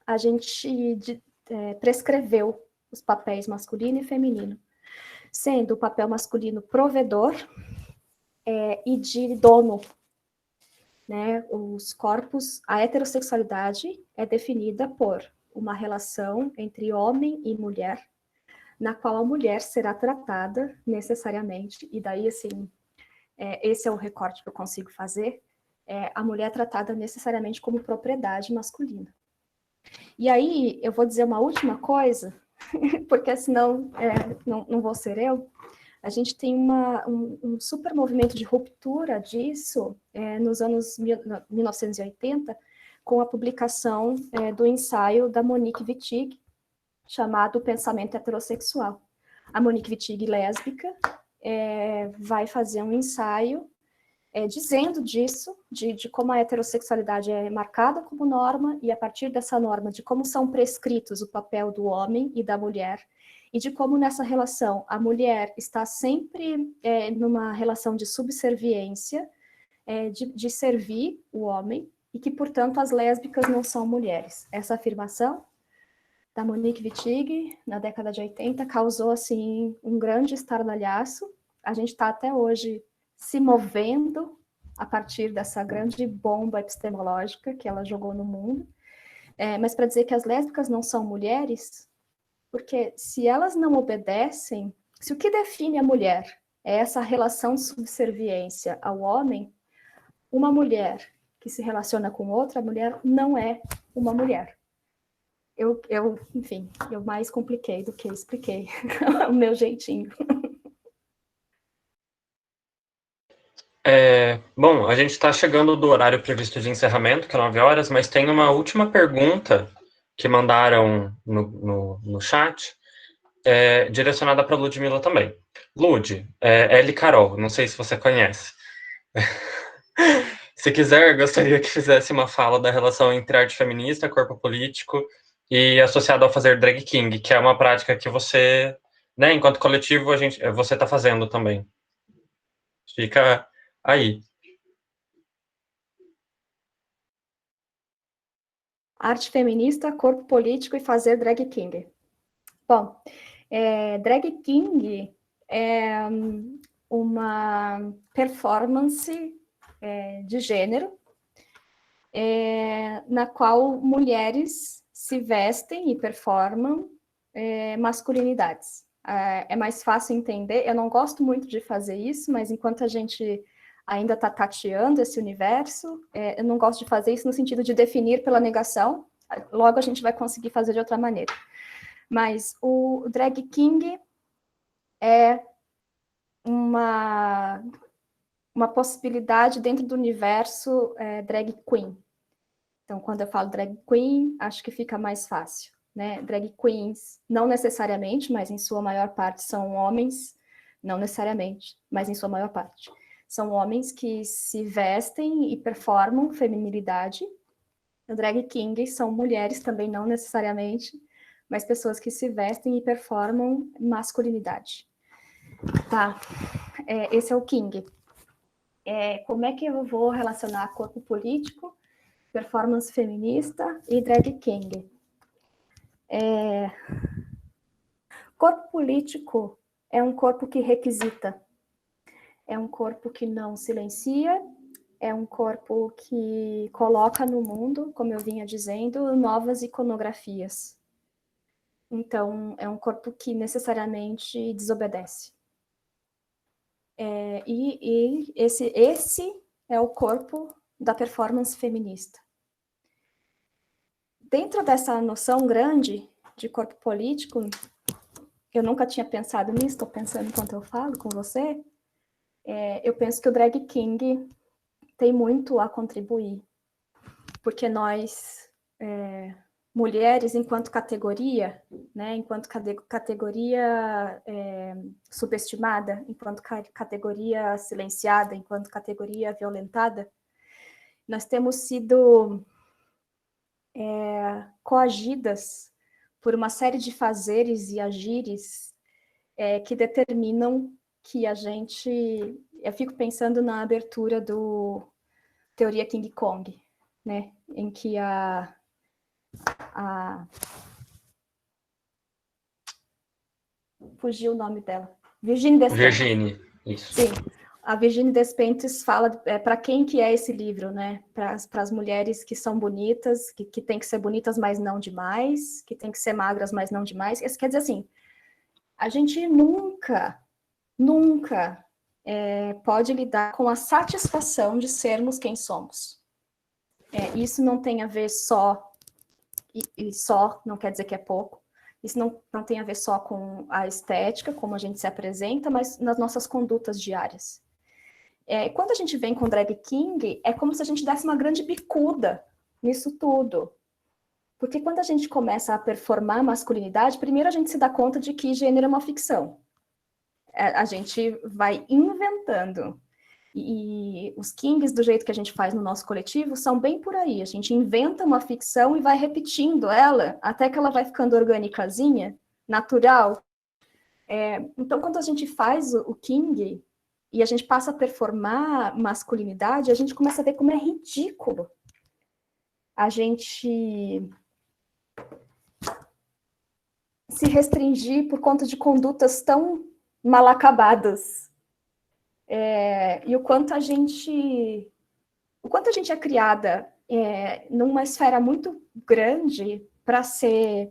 a gente prescreveu os papéis masculino e feminino, sendo o papel masculino provedor, e de dono, né? Os corpos, a heterossexualidade é definida por uma relação entre homem e mulher, na qual a mulher será tratada necessariamente, e daí, assim, esse é o recorte que eu consigo fazer, a mulher é tratada necessariamente como propriedade masculina. E aí, eu vou dizer uma última coisa, porque senão não vou ser eu. A gente tem um super movimento de ruptura disso nos anos 1980, com a publicação do ensaio da Monique Wittig, chamado Pensamento Heterossexual. A Monique Wittig, lésbica, vai fazer um ensaio dizendo disso, de como a heterossexualidade é marcada como norma, e a partir dessa norma, de como são prescritos o papel do homem e da mulher, e de como nessa relação a mulher está sempre numa relação de subserviência, de servir o homem, e que, portanto, as lésbicas não são mulheres. Essa afirmação da Monique Wittig, na década de 80, causou, assim, um grande estardalhaço. A gente está até hoje se movendo a partir dessa grande bomba epistemológica que ela jogou no mundo. Mas para dizer que as lésbicas não são mulheres, porque se elas não obedecem, se o que define a mulher é essa relação de subserviência ao homem, uma mulher que se relaciona com outra mulher não é uma mulher. Enfim, eu mais compliquei do que expliquei o meu jeitinho. Bom, a gente está chegando do horário previsto de encerramento, que é 9 horas, mas tem uma última pergunta que mandaram no chat, direcionada para a Ludmilla também. Lud, L. Carol, não sei se você conhece. Se quiser, gostaria que fizesse uma fala da relação entre arte feminista, corpo político e associado ao fazer drag king, que é uma prática que você, né, enquanto coletivo, você está fazendo também. Fica aí. Arte feminista, corpo político e fazer drag king. Bom, drag king é uma performance de gênero na qual mulheres se vestem e performam masculinidades. É mais fácil entender. Eu não gosto muito de fazer isso, mas enquanto a gente ainda está tateando esse universo, eu não gosto de fazer isso no sentido de definir pela negação, logo a gente vai conseguir fazer de outra maneira. Mas o drag king é uma possibilidade dentro do universo drag queen. Então, quando eu falo drag queen, acho que fica mais fácil, né? Drag queens, não necessariamente, mas em sua maior parte são homens, não necessariamente, mas em sua maior parte. São homens que se vestem e performam feminilidade. O drag king são mulheres também, não necessariamente, mas pessoas que se vestem e performam masculinidade. Tá, esse é o king. Como é que eu vou relacionar corpo político, performance feminista e drag king? Corpo político é um corpo que requisita, é um corpo que não silencia, é um corpo que coloca no mundo, como eu vinha dizendo, novas iconografias. Então, é um corpo que necessariamente desobedece. E esse é o corpo da performance feminista. Dentro dessa noção grande de corpo político, eu nunca tinha pensado nisso, estou pensando enquanto eu falo com você, eu penso que o drag king tem muito a contribuir, porque nós, mulheres, enquanto categoria, né, enquanto categoria subestimada, enquanto categoria silenciada, enquanto categoria violentada, nós temos sido coagidas por uma série de fazeres e agires que determinam que a gente... Eu fico pensando na abertura do Teoria King Kong, né, em que fugiu o nome dela. Virginie Despentes. Virginie, isso. Sim. a Virginie Despentes fala para quem que é esse livro, né? Para as mulheres que são bonitas, que tem que ser bonitas, mas não demais, que tem que ser magras, mas não demais. Isso quer dizer assim, a gente nunca pode lidar com a satisfação de sermos quem somos. Isso não tem a ver só, e só não quer dizer que é pouco, isso não tem a ver só com a estética, como a gente se apresenta, mas nas nossas condutas diárias. Quando a gente vem com drag king, é como se a gente desse uma grande bicuda nisso tudo. Porque quando a gente começa a performar a masculinidade, primeiro a gente se dá conta de que gênero é uma ficção. A gente vai inventando. E os kings, do jeito que a gente faz no nosso coletivo, são bem por aí. A gente inventa uma ficção e vai repetindo ela até que ela vai ficando orgânicazinha, natural. Então, quando a gente faz o king e a gente passa a performar masculinidade, a gente começa a ver como é ridículo a gente se restringir por conta de condutas tão mal acabadas. E o quanto a gente é criada numa esfera muito grande para ser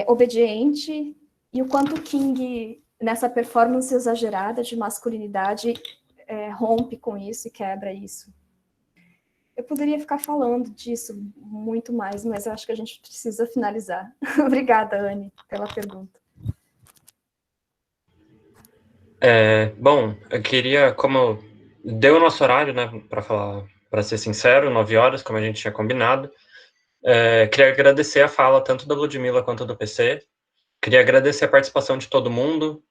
obediente, e o quanto o King, nessa performance exagerada de masculinidade, rompe com isso e quebra isso. Eu poderia ficar falando disso muito mais, mas eu acho que a gente precisa finalizar. Obrigada, Anne, pela pergunta. Bom, eu queria, como deu o nosso horário, né, para ser sincero, 9 horas, como a gente tinha combinado, queria agradecer a fala tanto da Ludmilla quanto do PC, queria agradecer a participação de todo mundo,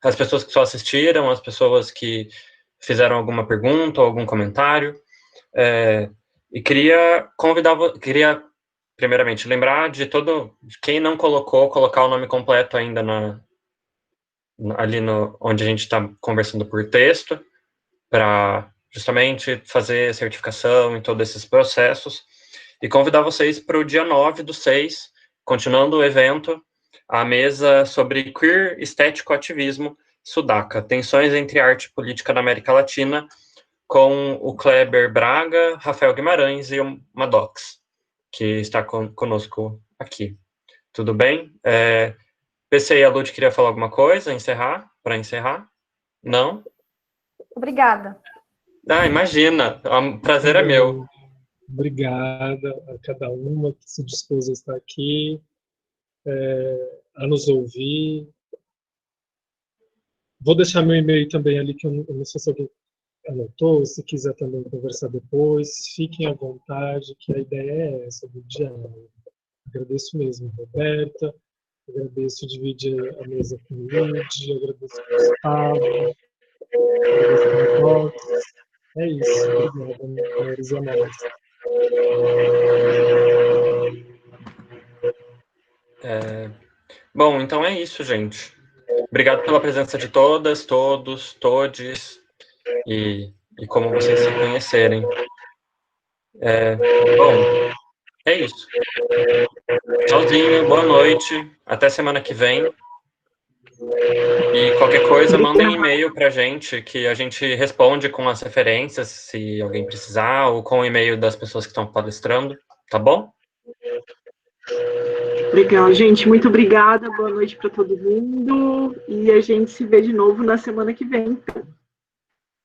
as pessoas que só assistiram, as pessoas que fizeram alguma pergunta ou algum comentário, e queria primeiramente lembrar de quem não colocar o nome completo ainda ali onde a gente está conversando por texto, para justamente fazer certificação em todos esses processos, e convidar vocês para o dia 9/6, continuando o evento, a mesa sobre queer, estético, ativismo, Sudaca, tensões entre arte e política na América Latina, com o Kleber Braga, Rafael Guimarães e o Maddox, que está conosco aqui. Tudo bem? PC e a Lud queria falar alguma coisa, para encerrar? Não? Obrigada. Imagina, o prazer é meu. Obrigada a cada uma que se dispôs a estar aqui, a nos ouvir. Vou deixar meu e-mail também ali, que eu não sei se alguém anotou, se quiser também conversar depois, fiquem à vontade, que a ideia é essa, do diálogo. Agradeço mesmo, Roberta, agradeço dividir a mesa com o Lud, agradeço o Gustavo, agradeço o Box. É isso, obrigado, amores e amadas. Bom, então é isso, gente. Obrigado pela presença de todas, todos, todes, e como vocês se conhecerem. Bom, é isso. Tchauzinho, boa noite, até semana que vem. E qualquer coisa, mandem e-mail pra gente, que a gente responde com as referências, se alguém precisar, ou com o e-mail das pessoas que estão palestrando, tá bom? Legal, gente, muito obrigada, boa noite para todo mundo, e a gente se vê de novo na semana que vem.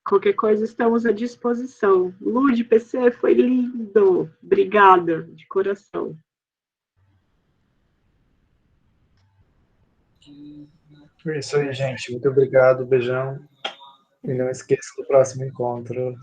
Qualquer coisa, estamos à disposição. Lud, PC, foi lindo, obrigada, de coração. É isso aí, gente, muito obrigado, beijão, e não esqueça do próximo encontro.